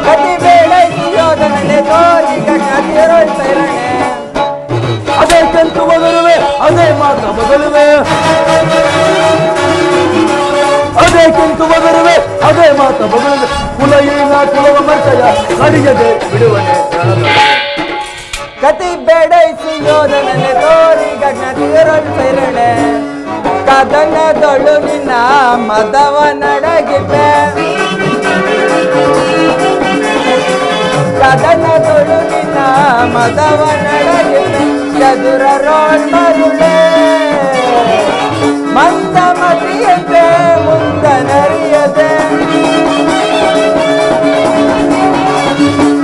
ಕತೆ ಬೇಡ ದುರ್ಯೋಧನನೇ ತೋರಿ ಗಗನ ಸೈರಣೆ. ಅದೇ ಕಂತು ಬದಲುವೆ, ಅದೇ ಮಾತ ಬದಲುವೆ. ಅದೇ ಕಂತು ಬದಲುವೆ, ಅದೇ ಮಾತ ಬದಲುವೆ. ಕುಲ ಈಗ ಕುಲವ ಮರ್ತಯ ಕಡಿಯದೆ ಬಿಡುವನೆ. ಕತಿ ಬೇಡ ಸುಯೋಧನನೆ ತೋರಿ ಗಗನ ಸೈರಣೆ. ಕದನದೊಳು ನಿನ್ನ ಮದವ ನಡಗಿದ್ದೆ. ಕದನದೊಳು ನಿನ್ನ ಮದವ ನಡಗಿದ್ದೆ. ಚದುರ ರೋಡ್ ಮರುಳೆ ಮಂದಮತಿಯಂತೆ ಮುಂದನರಿಯದೆ.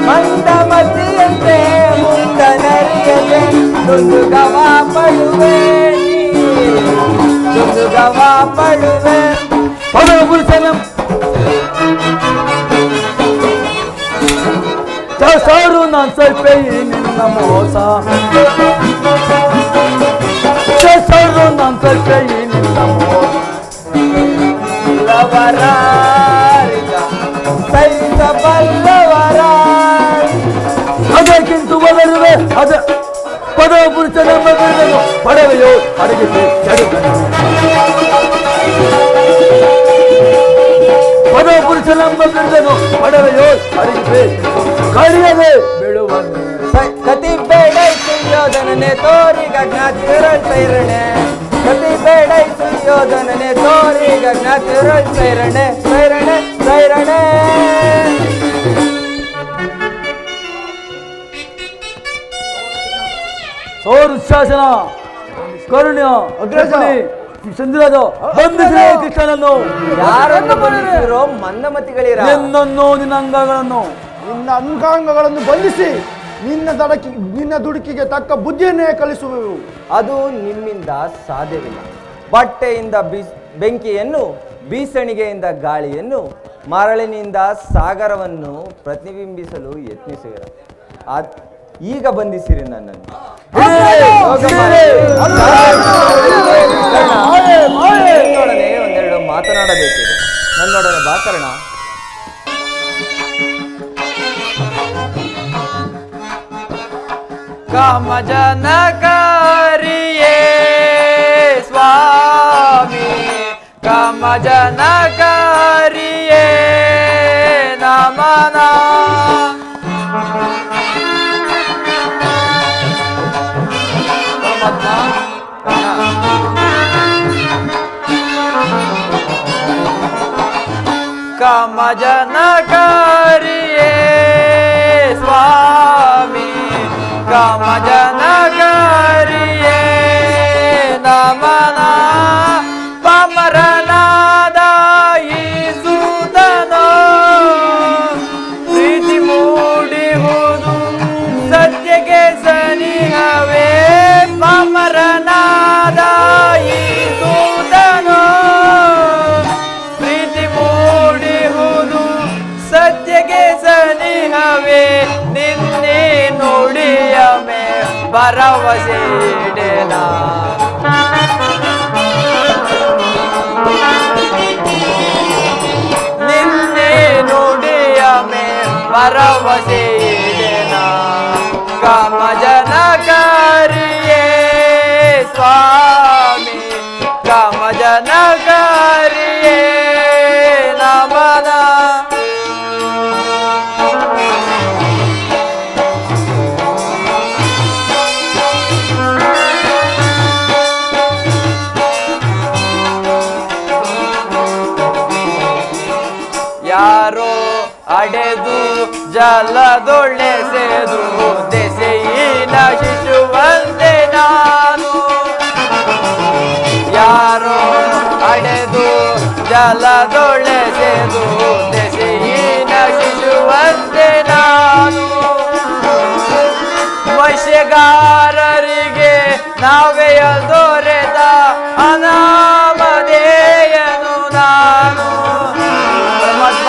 ಮಂದಮತಿಯಂತೆ ಮುಂದನರಿಯದೆ. ದುಂದುಗವ ಪಡುವೆ, ದುಂದುಗವ ಪಡುವೆ. ಪದಪುರುಷನಂ ಸಾರು ನಾನು ಸ್ವಲ್ಪ ನಿನ್ನ ಮೋಸ. ಸಾರು ನಾನು ಸ್ವಲ್ಪ ನಿನ್ನ ಮೋಸ. ಸೈತ ಬಲ್ಲವರ ಅದಕ್ಕಿಂತ ಬದಲುವೆ. ಅದ ಪದಪುರುಷನ ಮಗನನ್ನು ಪಡೆವೆಯೋ ಅಡಗಿಸಿ ಚಡುಗನು. ಪದಪುರುಷನ ಮಗನನ್ನು ಪಡೆವೆಯೋ ಅಡಗಿಸಿ ಕಡಿಯದೆ ಬೀಳುವನು. ಕತಿ ಬೇಡ ಸುಯೋಧನನೆ ತೋರಿ ಗಗನ ಸೈರಣೆ. ಕತಿ ಬೇಡ ಸುಯೋಧನನೆ ತೋರಿ ಗಗನ ಸೈರಣೆ. ಸೈರಣೆ ಸೈರಣೆ. ಸೌರುಶಾಸನ ಕರುಣ್ಯ ಅಗ್ರಸಣಿ ಚಂದ್ರರಾಜ ಬಂಧಿಸಿದ ಕೃಷ್ಣನನ್ನು. ಯಾರನ್ನು ಬಂಧಿಸಿರೋ? ಮಂದಮತಿಗಳಿರ. ನಿನ್ನನ್ನು ನಿನ್ನ ಅಂಗಗಳನ್ನು ನಿನ್ನ ಅಂಗಾಂಗಗಳನ್ನು ಬಂಧಿಸಿ ನಿನ್ನ ದುಡುಕಿಗೆ ತಕ್ಕ ಬುದ್ಧಿಯನ್ನೇ ಕಲಿಸುವೆವು. ಅದು ನಿಮ್ಮಿಂದ ಸಾಧ್ಯವಿಲ್ಲ. ಬಟ್ಟೆಯಿಂದ ಬೆಂಕಿಯನ್ನು, ಬೀಸಣಿಗೆಯಿಂದ ಗಾಳಿಯನ್ನು, ಮರಳಿನಿಂದ ಸಾಗರವನ್ನು ಪ್ರತಿಬಿಂಬಿಸಲು ಯತ್ನಿಸುವಿರ. ಈಗ ಬಂಧಿಸಿರಿ ನನ್ನನ್ನು. ನನ್ನೊಡನೆ ಒಂದೆರಡು ಮಾತನಾಡಬೇಕಿದೆ. ನನ್ನೊಡನೆ ಬಾ ಕರ್ಣ. ಕಾಮಜನಕಾರಿಯೇ ಸ್ವಾಮಿ, ಕಾಮಜನಕಾರಿಯೇ ನಮನ. ಕಾಮಜನಕಾರಿಯೇ ಸ್ವಾಮಿ, ಕಾಮಜನಕಾರಿ ಭರವಸೆ ಇಡೇನ ನಿನ್ನೆ ನುಡಿಯ ಮೇ ಭರವಸೆ ಇಡೇನ ಕಾಮ ಜನಕಾರಿಯೇ ಸ್ವಾಮಿ ಕಾಮ ಜನಕಾರಿಯೇ ನಮನ ಯಾರೋ ಅಡೆದು ಜಲದೊಳ್ಳೆಸೆದು ದೆಸೆಯಿನ ಶಿಶುವಂತೆ ನಾನು ಯಾರೋ ಅಡೆದು ಜಲದೊಳ್ಳೆಸೆದು ದೆಸೆಯಿನ ಶಿಶುವಂತೆ ನಾನು ವಶ್ಯಗಾರರಿಗೆ ನಾವೆಯ ದೊರೆತ ಅನಾಮಧೇಯನು ನಾನು ಪರಮಾತ್ಮ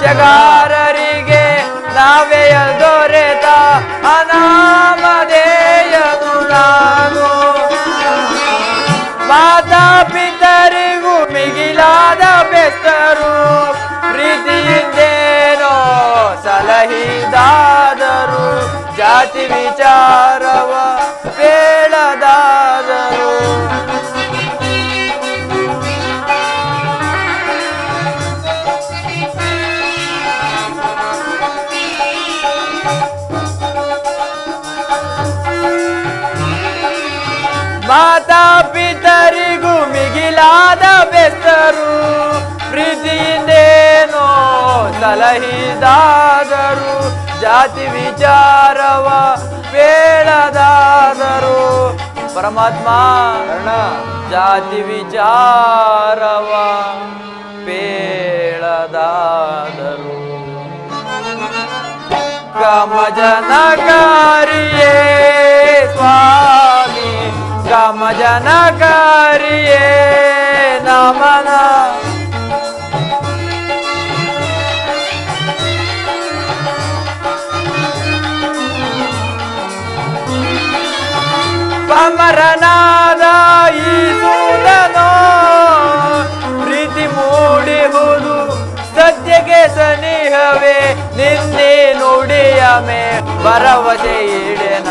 ಶಗಾರರಿಗೆ ನಾವೆಯ ದೊರೆತ ಅನಾಮಧೇಯನು ನಾನು ಮಾತಾ ಪಿತರಿಗೂ ಮಿಗಿಲಾದ ಬೆಸ್ತರು ಪ್ರೀತಿಯಿಂದೇನೋ ಸಲಹಿದಾದರು ಜಾತಿ ವಿಚಾರವ ಬೇಡದಾದರು ಮಾತಾ ಪಿತರಿಗೂ ಮಿಗಿಲಾದ ಬೆಸ್ತರು ಪ್ರೀತಿಯಿಂದೇನೋ ಸಲಹಿದಾದರು ಜಾತಿ ವಿಚಾರವ ಬೇಡದಾದರು ಪರಮಾತ್ಮ ಜಾತಿ ವಿಚಾರವ ಬೇಡದಾದರು ಕಾಮ ಜನಕಾರಿಯೇ ಸ್ವಾಮಿ ಕಾಮ ಜನಕಾರಿಯೇ ನಮನ ಪಮರನಾದ ಈ ಸೂದನೋ ಪ್ರೀತಿ ಮೂಡಿಹುದು ಸತ್ಯಕ್ಕೆ ಸನಿಹವೇ ನಿನ್ನೆ ನುಡಿಯ ಮೇ ಭರವಸೆ ಇಡೆನ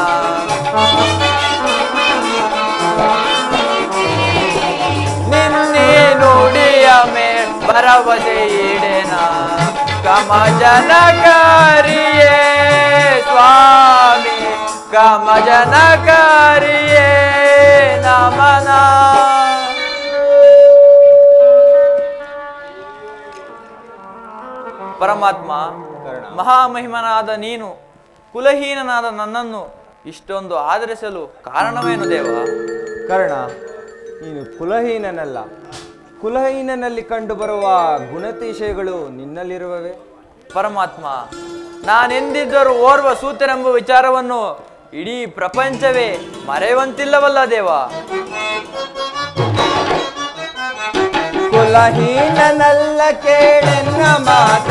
ನಿನ್ನೆ ನುಡಿಯ ಮೇ ಭರವಸೆ ಇಡೆನ ಕಮ ಜನಕಾರಿಯೇ ಸ್ವಾಮಿ ಕಮ ಜನಕಾರಿಯೇ ನಮನ ಪರಮಾತ್ಮ ಮಹಾಮಹಿಮನಾದ ನೀನು ಕುಲಹೀನನಾದ ನನ್ನನ್ನು ಇಷ್ಟೊಂದು ಆದರಿಸಲು ಕಾರಣವೇನು ದೇವ? ಕರ್ಣ, ನೀನು ಕುಲಹೀನನಲ್ಲ. ಕುಲಹೀನನಲ್ಲಿ ಕಂಡುಬರುವ ಗುಣತಿಶಯಗಳು ನಿನ್ನಲ್ಲಿರುವವೇ? ಪರಮಾತ್ಮ, ನಾನೆಂದಿದ್ದರೂ ಓರ್ವ ಸೂತರೆಂಬ ವಿಚಾರವನ್ನು ಇಡೀ ಪ್ರಪಂಚವೇ ಮರೆಯುವಂತಿಲ್ಲವಲ್ಲ ದೇವ? ಕುಲಹೀನನಲ್ಲ ಕೇಳೆನ್ನ ಮಾತ,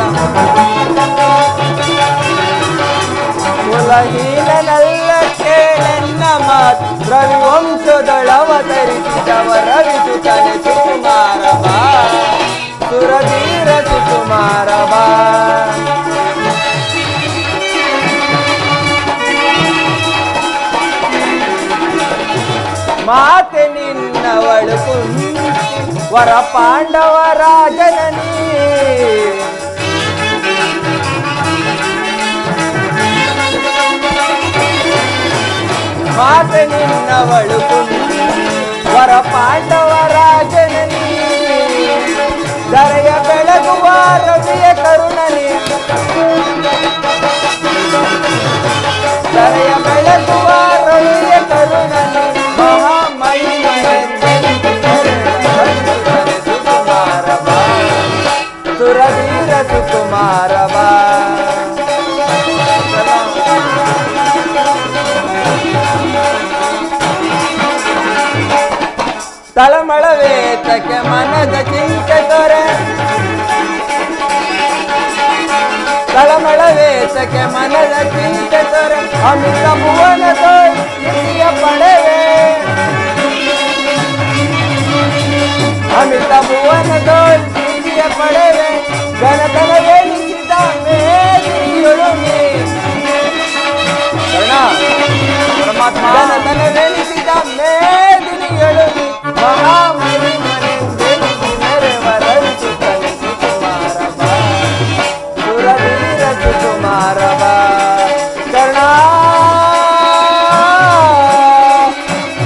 ಕುಲಹೀನನಲ್ಲ ಕೇಳೆನ್ನ ಮಾತ, ರವಿವಂಶದೊಳವತರಿಸಿದವ ರವಿಸುತನೆ ಸುಕುಮಾರವ, ಸುರಧೀರ ಸುಕುಮಾರವ. ಮಾತೆ ನಿನ್ನವಳು ಕುಂತಿ ವರ ಪಾಂಡವರ ಜನನಿ, ಮಾತೆ ನಿನ್ನವಳು ಕುಂತಿ ವರ ಪಾಂಡವರ ಜನನಿ, ಧರೆಯ ಬೆಳಗುವ ರವಿಯ ಕರುಣನೆ, ಧರೆಯ ಬೆಳಗುವ ರವಿಯ ಕರುಣನೆ, ಸುರವೀರ ಸುಕುಮಾರವ. ತಳಮಳವೇತಕ್ಕೆ ಮನದ ಚಿಂತೆ ತೊರೆ, ತಳಮಳವೇತಕ್ಕೆ ಮನದ ಚಿಂತೆ ತೊರೆ, ಅಮಿತ ಭುವನ ತೋಯ್ ಅಮಿತ ಭುವನದೋಳ್ ಪ್ರೀತಿಯ ಪಡೆವೆ ಘನತನವೆನಿಸಿದ ಮೇದಿನಿಯೊಳು ನೀ ಕರ್ಣ ಪರಮಾತ್ಮ ಘನತನವೆನಿಸಿದ ಮೇದಿನಿಯೊಳು ನೀ ಮಹಾಮಣಿ ಮನೆಂದೆನಿಸಿ ಮೆರೆವರರಿಸು ಕಲಿಸಿ ಕುಮಾರ ಬಾ ಸುರವೀರ ಸುಕುಮಾರ ಬಾ ಕರ್ಣ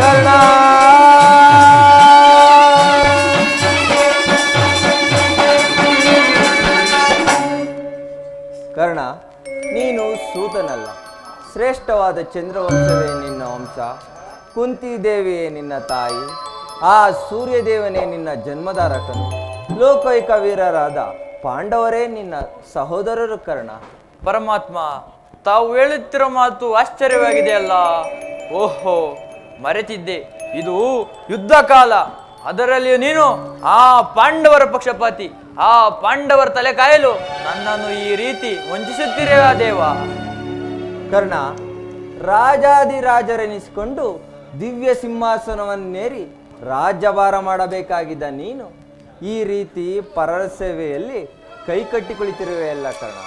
ಕರ್ಣ ಕರ್ಣ ನೀನು ಸೂತನಲ್ಲ, ಶ್ರೇಷ್ಠವಾದ ಚಂದ್ರವಂಶವೇ ನಿನ್ನ ವಂಶ, ಕುಂತಿದೇವಿಯೇ ನಿನ್ನ ತಾಯಿ, ಆ ಸೂರ್ಯದೇವನೇ ನಿನ್ನ ಜನ್ಮಧಾರಕನು, ಲೋಕೈಕ ವೀರರಾದ ಪಾಂಡವರೇ ನಿನ್ನ ಸಹೋದರರು ಕರ್ಣ. ಪರಮಾತ್ಮ, ತಾವು ಹೇಳುತ್ತಿರೋ ಮಾತು ಆಶ್ಚರ್ಯವಾಗಿದೆಯಲ್ಲ. ಓಹೋ, ಮರೆತಿದ್ದೆ, ಇದು ಯುದ್ಧ ಕಾಲ, ಅದರಲ್ಲಿಯೂ ನೀನು ಆ ಪಾಂಡವರ ಪಕ್ಷಪಾತಿ, ಆ ಪಾಂಡವರ ತಲೆ ಕಾಯಲು ನನ್ನನ್ನು ಈ ರೀತಿ ವಂಚಿಸುತ್ತೀರಾ ದೇವ? ಕರ್ಣ, ರಾಜಾದಿರಾಜರೆನಿಸಿಕೊಂಡು ದಿವ್ಯ ಸಿಂಹಾಸನವನ್ನೇರಿ ರಾಜ್ಯಭಾರ ಮಾಡಬೇಕಾಗಿದ್ದ ನೀನು ಈ ರೀತಿ ಪರರ ಸೇವೆಯಲ್ಲಿ ಕೈಕಟ್ಟಿ ಕುಳಿತಿರುವೆಯಲ್ಲ ಕರ್ಣ.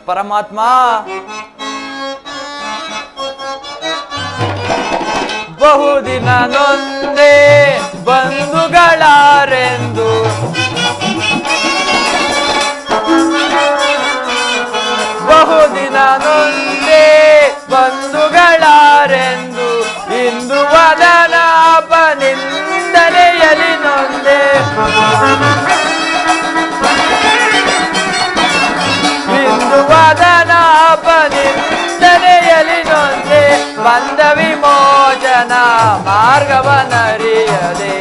ಪರಮಾತ್ಮ, ಬಹುದಿನ ನೊಂದೇ ಬಂಧುಗಳಾರೆಂದು ಬಹುದಿನ ನೊಂದೇ ಬಂಧುಗಳಾರೆಂದು ಇಂದು ವದನಾಪನಿಂದಲೆಯಲಿ ನೊಂದೆ ಇಂದು ವದನಾಪನಿಂದಲೆಯಲಿ ನೊಂದೆ ಬಂದ ವಿಮೋಚನ ಮಾರ್ಗವನರಿಯದೆ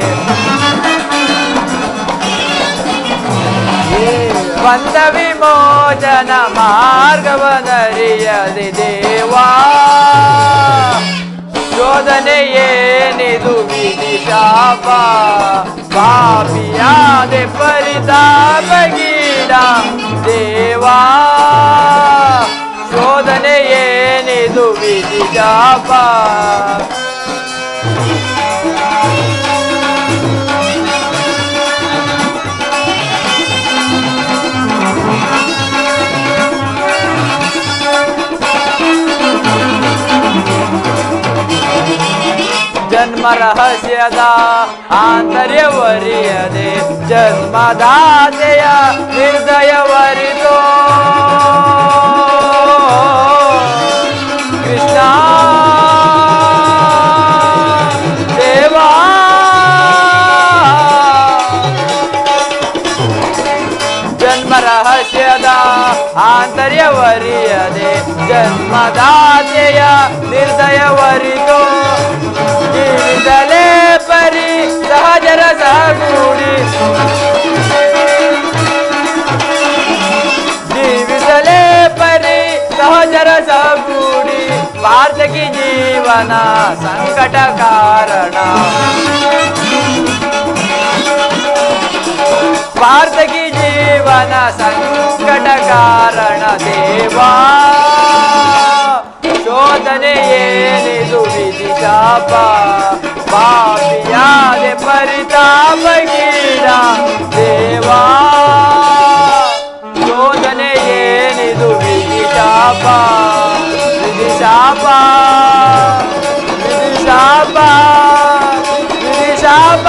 ಬಂದ ವಿಮೋಚನ ಮಾರ್ಗವನರಿಯದೆ ದೇವಾ ಶೋಧನೆ ಏನಿದು ವಿಧಿ ಶಾಪ ಪಾಪಿಯಾದೆ ಪರಿತಾಪಗೀಡ ದೇವಾ ಶೋಧನೆ ಏನಿದು ವಿಧಿ ಶಾಪ ಜನ್ಮ ರಹಸ್ಯದ ಆಂತರ್ಯವರಿಯದೆ ಜನ್ಮದಾತೆಯ ನಿರ್ದಯವರಿತೋ ಕೃಷ್ಣ ದೇವಾ ಜನ್ಮ ರಹಸ್ಯದ ಆಂತರ್ಯವರಿಯದೆ ಜನ್ಮದಾತೆಯ ನಿರ್ದಯವರಿತೋ ಜೀವಿಸಲೇ ಪರಿ ಸಹಜರ ಸಹಗೂಡಿ ಜೀವಿಸಲೇ ಪರಿ ಸಹಜರ ಸಹಗೂಡಿ ಪಾರ್ಥಕಿ ಜೀವನ ಸಂಕಟ ಕಾರಣ ಪಾರ್ಥಕಿ ಜೀವನ ಸಂಕಟ ಕಾರಣ ದೇವಾ ಶೋಧನೆ ಏನಿದು ವಿಧಿ ಶಾಪ ಪಾಪಿಯಾದೆ ಪರಿತಾಪಗೀಡ ದೇವಾ ಶೋಧನೆ ಏನಿದು ವಿಧಿ ಶಾಪ ವಿಧಿ ಶಾಪ ವಿಧಿ ಶಾಪ ವಿಧಿ ಶಾಪ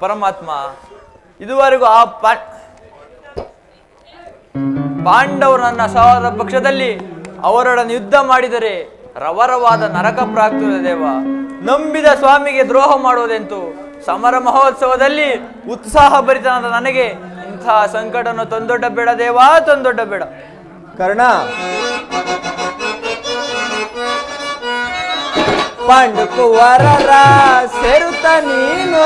ಪರಮಾತ್ಮ, ಇದುವರೆಗೂ ಆ ಪಾಂಡವರು ನನ್ನ ಸಹೋದರ ಪಕ್ಷದಲ್ಲಿ ಅವರೊಡನೆ ಯುದ್ಧ ಮಾಡಿದರೆ ರವರವಾದ ನರಕ ಪ್ರಾಪ್ತಿಯ ದೇವ. ನಂಬಿದ ಸ್ವಾಮಿಗೆ ದ್ರೋಹ ಮಾಡುವುದೆಂತು? ಸಮರ ಮಹೋತ್ಸವದಲ್ಲಿ ಉತ್ಸಾಹ ಭರಿತನಾದ ನನಗೆ ಇಂತಹ ಸಂಕಟವನ್ನು ತಂದೊಡ್ಡ ಬೇಡ ದೇವಾ, ತಂದೊಡ್ಡ ಬೇಡ. ಕರ್ಣ, ಪಾಂಡುಕುವರರ ಸೇರುತ್ತ ನೀನು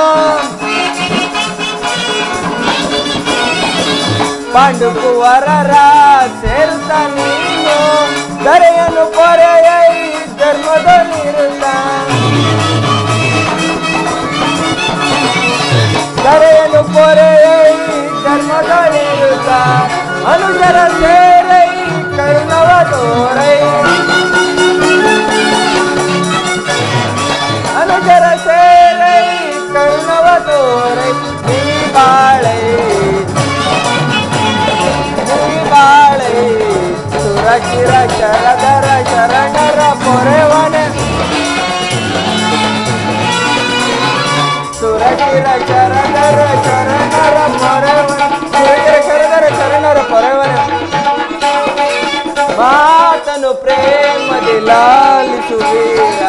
ಪಾಂಡುಕುವರರ ಸೇರುತ್ತ ನೀನು ದರೆಯನ್ನು ಪೊರೆಯ ಧರ್ಮದಲ್ಲಿರುತ್ತ ದರೆಯನ್ನು ಪೊರೆಯ ಧರ್ಮದಲ್ಲಿರುತ್ತ ಬಿರುಗ ಅನುಜರ ಸೇರೈ ಕರುಣವ ತೋರೈ ಅನುಜರ ಸೇರೈ ಕರುಣವ ತೋರೈ ನೀ ಬಾಳೈ ಸುರಕಿರ ಶರದರ ಶರಣರ ಪೊರೆವನ ಸುರಕಿರ ಶರದರ ಶರಣರ ಪೊರೆವನ ಸುರಕಿರ ಶರದರ ಶರಣರ ಪೊರೆವನ ಮಾತನು ಪ್ರೇಮದಿ ಲಾಲಿಸುವೀರ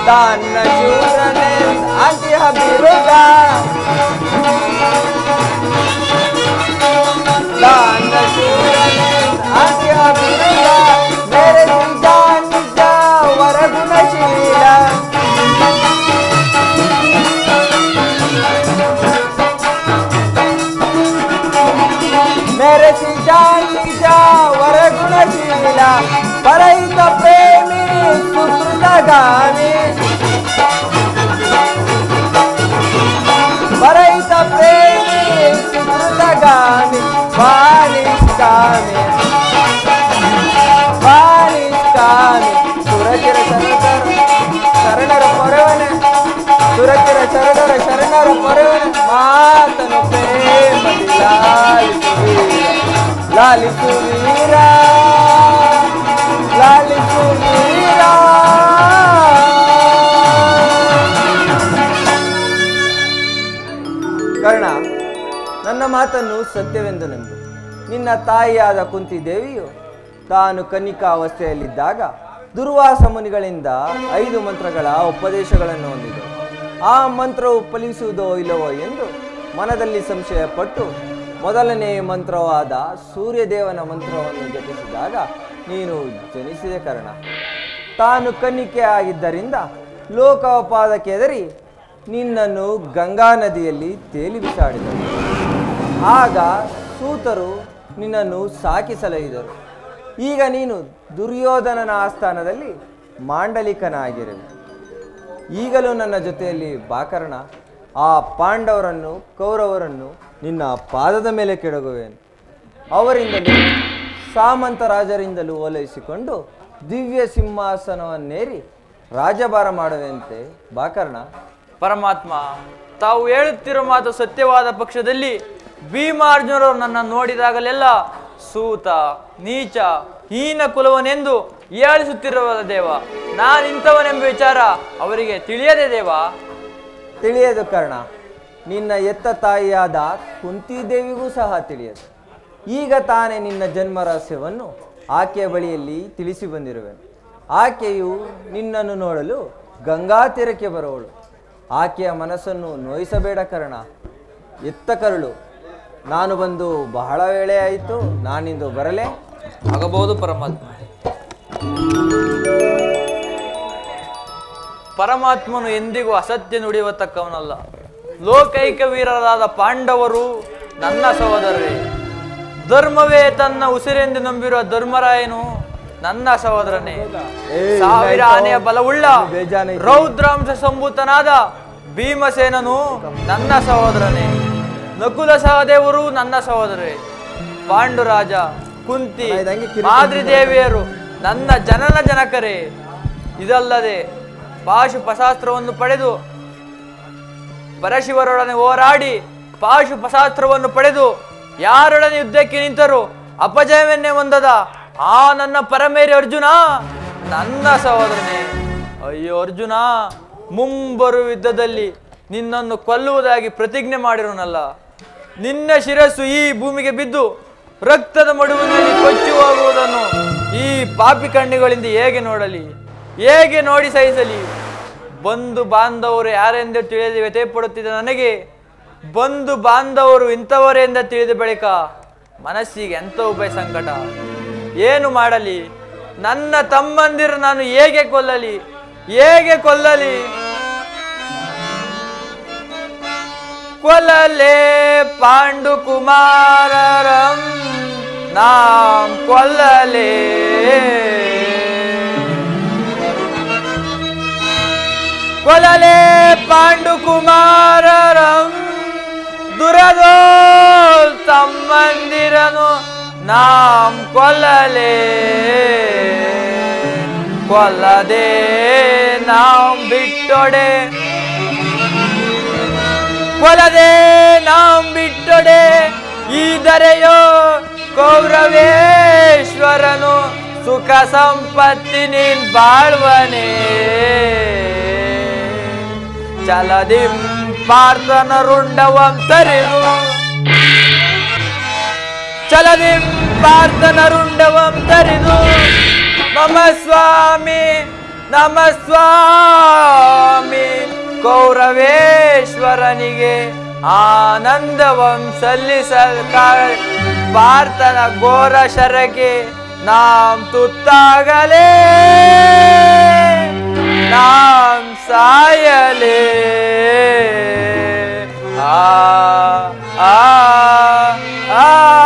ದಾನ ಶೂರನೆ ಅಂತ್ಯ ಬಿರುಗ ದಾನ ಶೂರನೆ ಅಂತ್ಯ ಬಿರುಗ ಮೇರೆ ನಿಜ ನಿಜ ವರಗುಣಶೀಲ ಮೇರೆ ನಿಜ ನಿಜ ವರಗುಣಶೀಲ ಪರೈತ ಪ್ರೇಮಿ ಸುಕೃತಗಾಮಿ ಪರೈತ ಪ್ರೇಮಿ ಸುಕೃತಗಾಮಿ ಬಾಲಿಷ್ಠಾಮಿ ಬಾಲಿಷ್ಠಾಮಿ ಸುರಕಿರ ಶರಣರ ಪೊರೆವನೆ ಸುರಕಿರ ಶರಣರ ಪೊರೆವನೆ ಮಾತನು ಪ್ರೇಮದಿ ಲಾಲಿಸುವೀರ ಲಾಲಿಸುವೀರ ಕರ್ಣ, ನನ್ನ ಮಾತನ್ನು ಸತ್ಯವೆಂದು ನಂಬು. ನಿನ್ನ ತಾಯಿಯಾದ ಕುಂತಿ ದೇವಿಯು ತಾನು ಕನ್ನಿಕಾವಸ್ಥೆಯಲ್ಲಿದ್ದಾಗ ದುರ್ವಾಸ ಮುನಿಗಳಿಂದ 5 ಮಂತ್ರಗಳ ಉಪದೇಶಗಳನ್ನು ಹೊಂದಿದಳು. ಆ ಮಂತ್ರವು ಫಲಿಸುವುದೋ ಇಲ್ಲವೋ ಎಂದು ಮನದಲ್ಲಿ ಸಂಶಯಪಟ್ಟು ಮೊದಲನೇ ಮಂತ್ರವಾದ ಸೂರ್ಯದೇವನ ಮಂತ್ರವನ್ನು ಜಪಿಸಿದಾಗ ನೀನು ಜನಿಸಿದೆ ಕರ್ಣ. ತಾನು ಕನ್ನಿಕೆ ಆಗಿದ್ದರಿಂದ ಲೋಕೋಪಾದಕ್ಕೆ ಹೆದರಿ ನಿನ್ನನ್ನು ಗಂಗಾ ನದಿಯಲ್ಲಿ ತೇಲಿ ಬಿಸಾಡಿದರು. ಆಗ ಸೂತರು ನಿನ್ನನ್ನು ಸಾಕಿಸಲೈದರು. ಈಗ ನೀನು ದುರ್ಯೋಧನನ ಆಸ್ಥಾನದಲ್ಲಿ ಮಾಂಡಲಿಕನಾಗಿರುವೆ. ಈಗಲೂ ನನ್ನ ಜೊತೆಯಲ್ಲಿ ಬಾಕರ್ಣ. ಆ ಪಾಂಡವರನ್ನು ಕೌರವರನ್ನು ನಿನ್ನ ಪಾದದ ಮೇಲೆ ಕೆಡಗುವೆನು. ಅವರಿಂದಲೂ ಸಾಮಂತ ರಾಜರಿಂದಲೂ ಓಲೈಸಿಕೊಂಡು ದಿವ್ಯ ಸಿಂಹಾಸನವನ್ನೇರಿ ರಾಜಭಾರ ಮಾಡುವಂತೆ ಬಾಕರ್ಣ. ಪರಮಾತ್ಮ, ತಾವು ಹೇಳುತ್ತಿರುವ ಮಾತು ಸತ್ಯವಾದ ಪಕ್ಷದಲ್ಲಿ ಭೀಮಾರ್ಜುನರು ನನ್ನ ನೋಡಿದಾಗಲೆಲ್ಲ ಸೂತ ನೀಚ ಹೀನ ಕುಲವನೆಂದು ಹೇಳಿಸುತ್ತಿರುವ ದೇವ. ನಾನಿಂಥವನೆಂಬ ವಿಚಾರ ಅವರಿಗೆ ತಿಳಿಯದೆ ದೇವ. ತಿಳಿಯದು ಕರ್ಣ. ನಿನ್ನ ಎತ್ತ ತಾಯಿಯಾದ ಕುಂತಿದೇವಿಗೂ ಸಹ ತಿಳಿಯದು. ಈಗ ತಾನೇ ನಿನ್ನ ಜನ್ಮ ರಹಸ್ಯವನ್ನು ಆಕೆಯ ಬಳಿಯಲ್ಲಿ ತಿಳಿಸಿ ಬಂದಿರುವೆನು. ಆಕೆಯು ನಿನ್ನನ್ನು ನೋಡಲು ಗಂಗಾ ತೀರಕ್ಕೆ ಬರುವಳು. ಆಕೆಯ ಮನಸ್ಸನ್ನು ನೋಯಿಸಬೇಡ ಕರ್ಣ. ಎತ್ತ ಕರುಳು. ನಾನು ಬಂದು ಬಹಳ ವೇಳೆ ಆಯಿತು. ನಾನಿಂದು ಬರಲೇ? ಆಗಬಹುದು ಪರಮಾತ್ಮ. ಪರಮಾತ್ಮನು ಎಂದಿಗೂ ಅಸತ್ಯ ನುಡಿಯತಕ್ಕವನಲ್ಲ. ಲೋಕೈಕ ವೀರರಾದ ಪಾಂಡವರು ನನ್ನ ಸಹೋದರರೇ. ಧರ್ಮವೇ ತನ್ನ ಉಸಿರೆಂದು ನಂಬಿರುವ ಧರ್ಮರಾಯನು ನನ್ನ ಸಹೋದರನೇ. 1000 ಆನೆಯ ಬಲವುಳ್ಳ ರೌದ್ರಾಂಶ ಸಂಭೂತನಾದ ಭೀಮಸೇನನು ನನ್ನ ಸಹೋದರನೇ. ನಕುಲ ಸಹದೇವರು ನನ್ನ ಸಹೋದರೇ. ಪಾಂಡುರಾಜ, ಕುಂತಿ, ಮಾದ್ರಿದೇವಿಯರು ನನ್ನ ಜನನ ಜನಕರೇ. ಇದಲ್ಲದೆ ಪಾಶುಪಶಾಸ್ತ್ರವನ್ನು ಪಡೆದು ಪರಶಿವರೊಡನೆ ಹೋರಾಡಿ ಪಾಶುಪಶಾಸ್ತ್ರವನ್ನು ಪಡೆದು ಯಾರೊಡನೆ ಯುದ್ಧಕ್ಕೆ ನಿಂತರು ಅಪಜಯವನ್ನೇ ಹೊಂದದ ಆ ನನ್ನ ಪರಮೇರಿ ಅರ್ಜುನ ನನ್ನ ಸಹೋದರನೇ. ಅಯ್ಯೋ ಅರ್ಜುನ, ಮುಂಬರು ಯುದ್ಧದಲ್ಲಿ ನಿನ್ನನ್ನು ಕೊಲ್ಲುವುದಾಗಿ ಪ್ರತಿಜ್ಞೆ ಮಾಡಿರೋನಲ್ಲ. ನಿನ್ನ ಶಿರಸ್ಸು ಈ ಭೂಮಿಗೆ ಬಿದ್ದು ರಕ್ತದ ಮಡುವಿನಲ್ಲಿ ಕೊಚ್ಚಿ ಹೋಗುವುದನ್ನು ಈ ಪಾಪಿ ಕಣ್ಣಿಗಳಿಂದ ಹೇಗೆ ನೋಡಲಿ, ಹೇಗೆ ನೋಡಿ ಸಹಿಸಲಿ? ಬಂಧು ಬಾಂಧವರು ಯಾರೆಂದು ತಿಳಿದು ವ್ಯಥೆ ಪಡುತ್ತಿದ್ದ ನನಗೆ ಬಂಧು ಬಾಂಧವರು ಇಂಥವರೆಂದ ತಿಳಿದ ಬಳಿಕ ಮನಸ್ಸಿಗೆ ಎಂಥ ಉಭಯ ಸಂಕಟ. ಏನು ಮಾಡಲಿ? ನನ್ನ ತಮ್ಮಂದಿರು ನಾನು ಹೇಗೆ ಕೊಲ್ಲಲಿ, ಹೇಗೆ ಕೊಲ್ಲಲಿ? ಕೊಲ್ಲಲೇ ಪಾಂಡು ಕುಮಾರರಂ ನಾಂ ಕೊಲ್ಲಲೇ ಕೊಲ್ಲಲೇ ಪಾಂಡುಕುಮಾರರಂ ದುರದೋಲ್ ತಮ್ಮಂದಿರನು ನಾಂ ಕೊಲ್ಲಲೇ ಕೊಲ್ಲದೆ ನಾಂ ಬಿಟ್ಟೊಡೆ ಕೊಲ್ಲದೆ ನಾಂ ಬಿಟ್ಟೊಡೆ ಈ ದರೆಯೋ ಕೌರವೇಶ್ವರನು ಸುಖ ಸಂಪತ್ತಿ ನೀನ್ ಬಾಳ್ವನೇ ಚಲದಿಂ ಪಾರ್ಥನ ರುಂಡವಂ ತರಿದು ಚಲದಿಂ ಪಾರ್ಥನ ರುಂಡವಂ ತರಿದು ನಮ ಸ್ವಾಮಿ ನಮ ಸ್ವಾಮಿ ಕೌರವೇಶ್ವರನಿಗೆ ಆನಂದವಂ ಪಾರ್ಥನ ಘೋರ ಶರಕ್ಕೆ ನಾಂ ತುತ್ತಾಗಲೇ ನಾಂ ಸಾಯಲೇ ಆ ಆ ಆ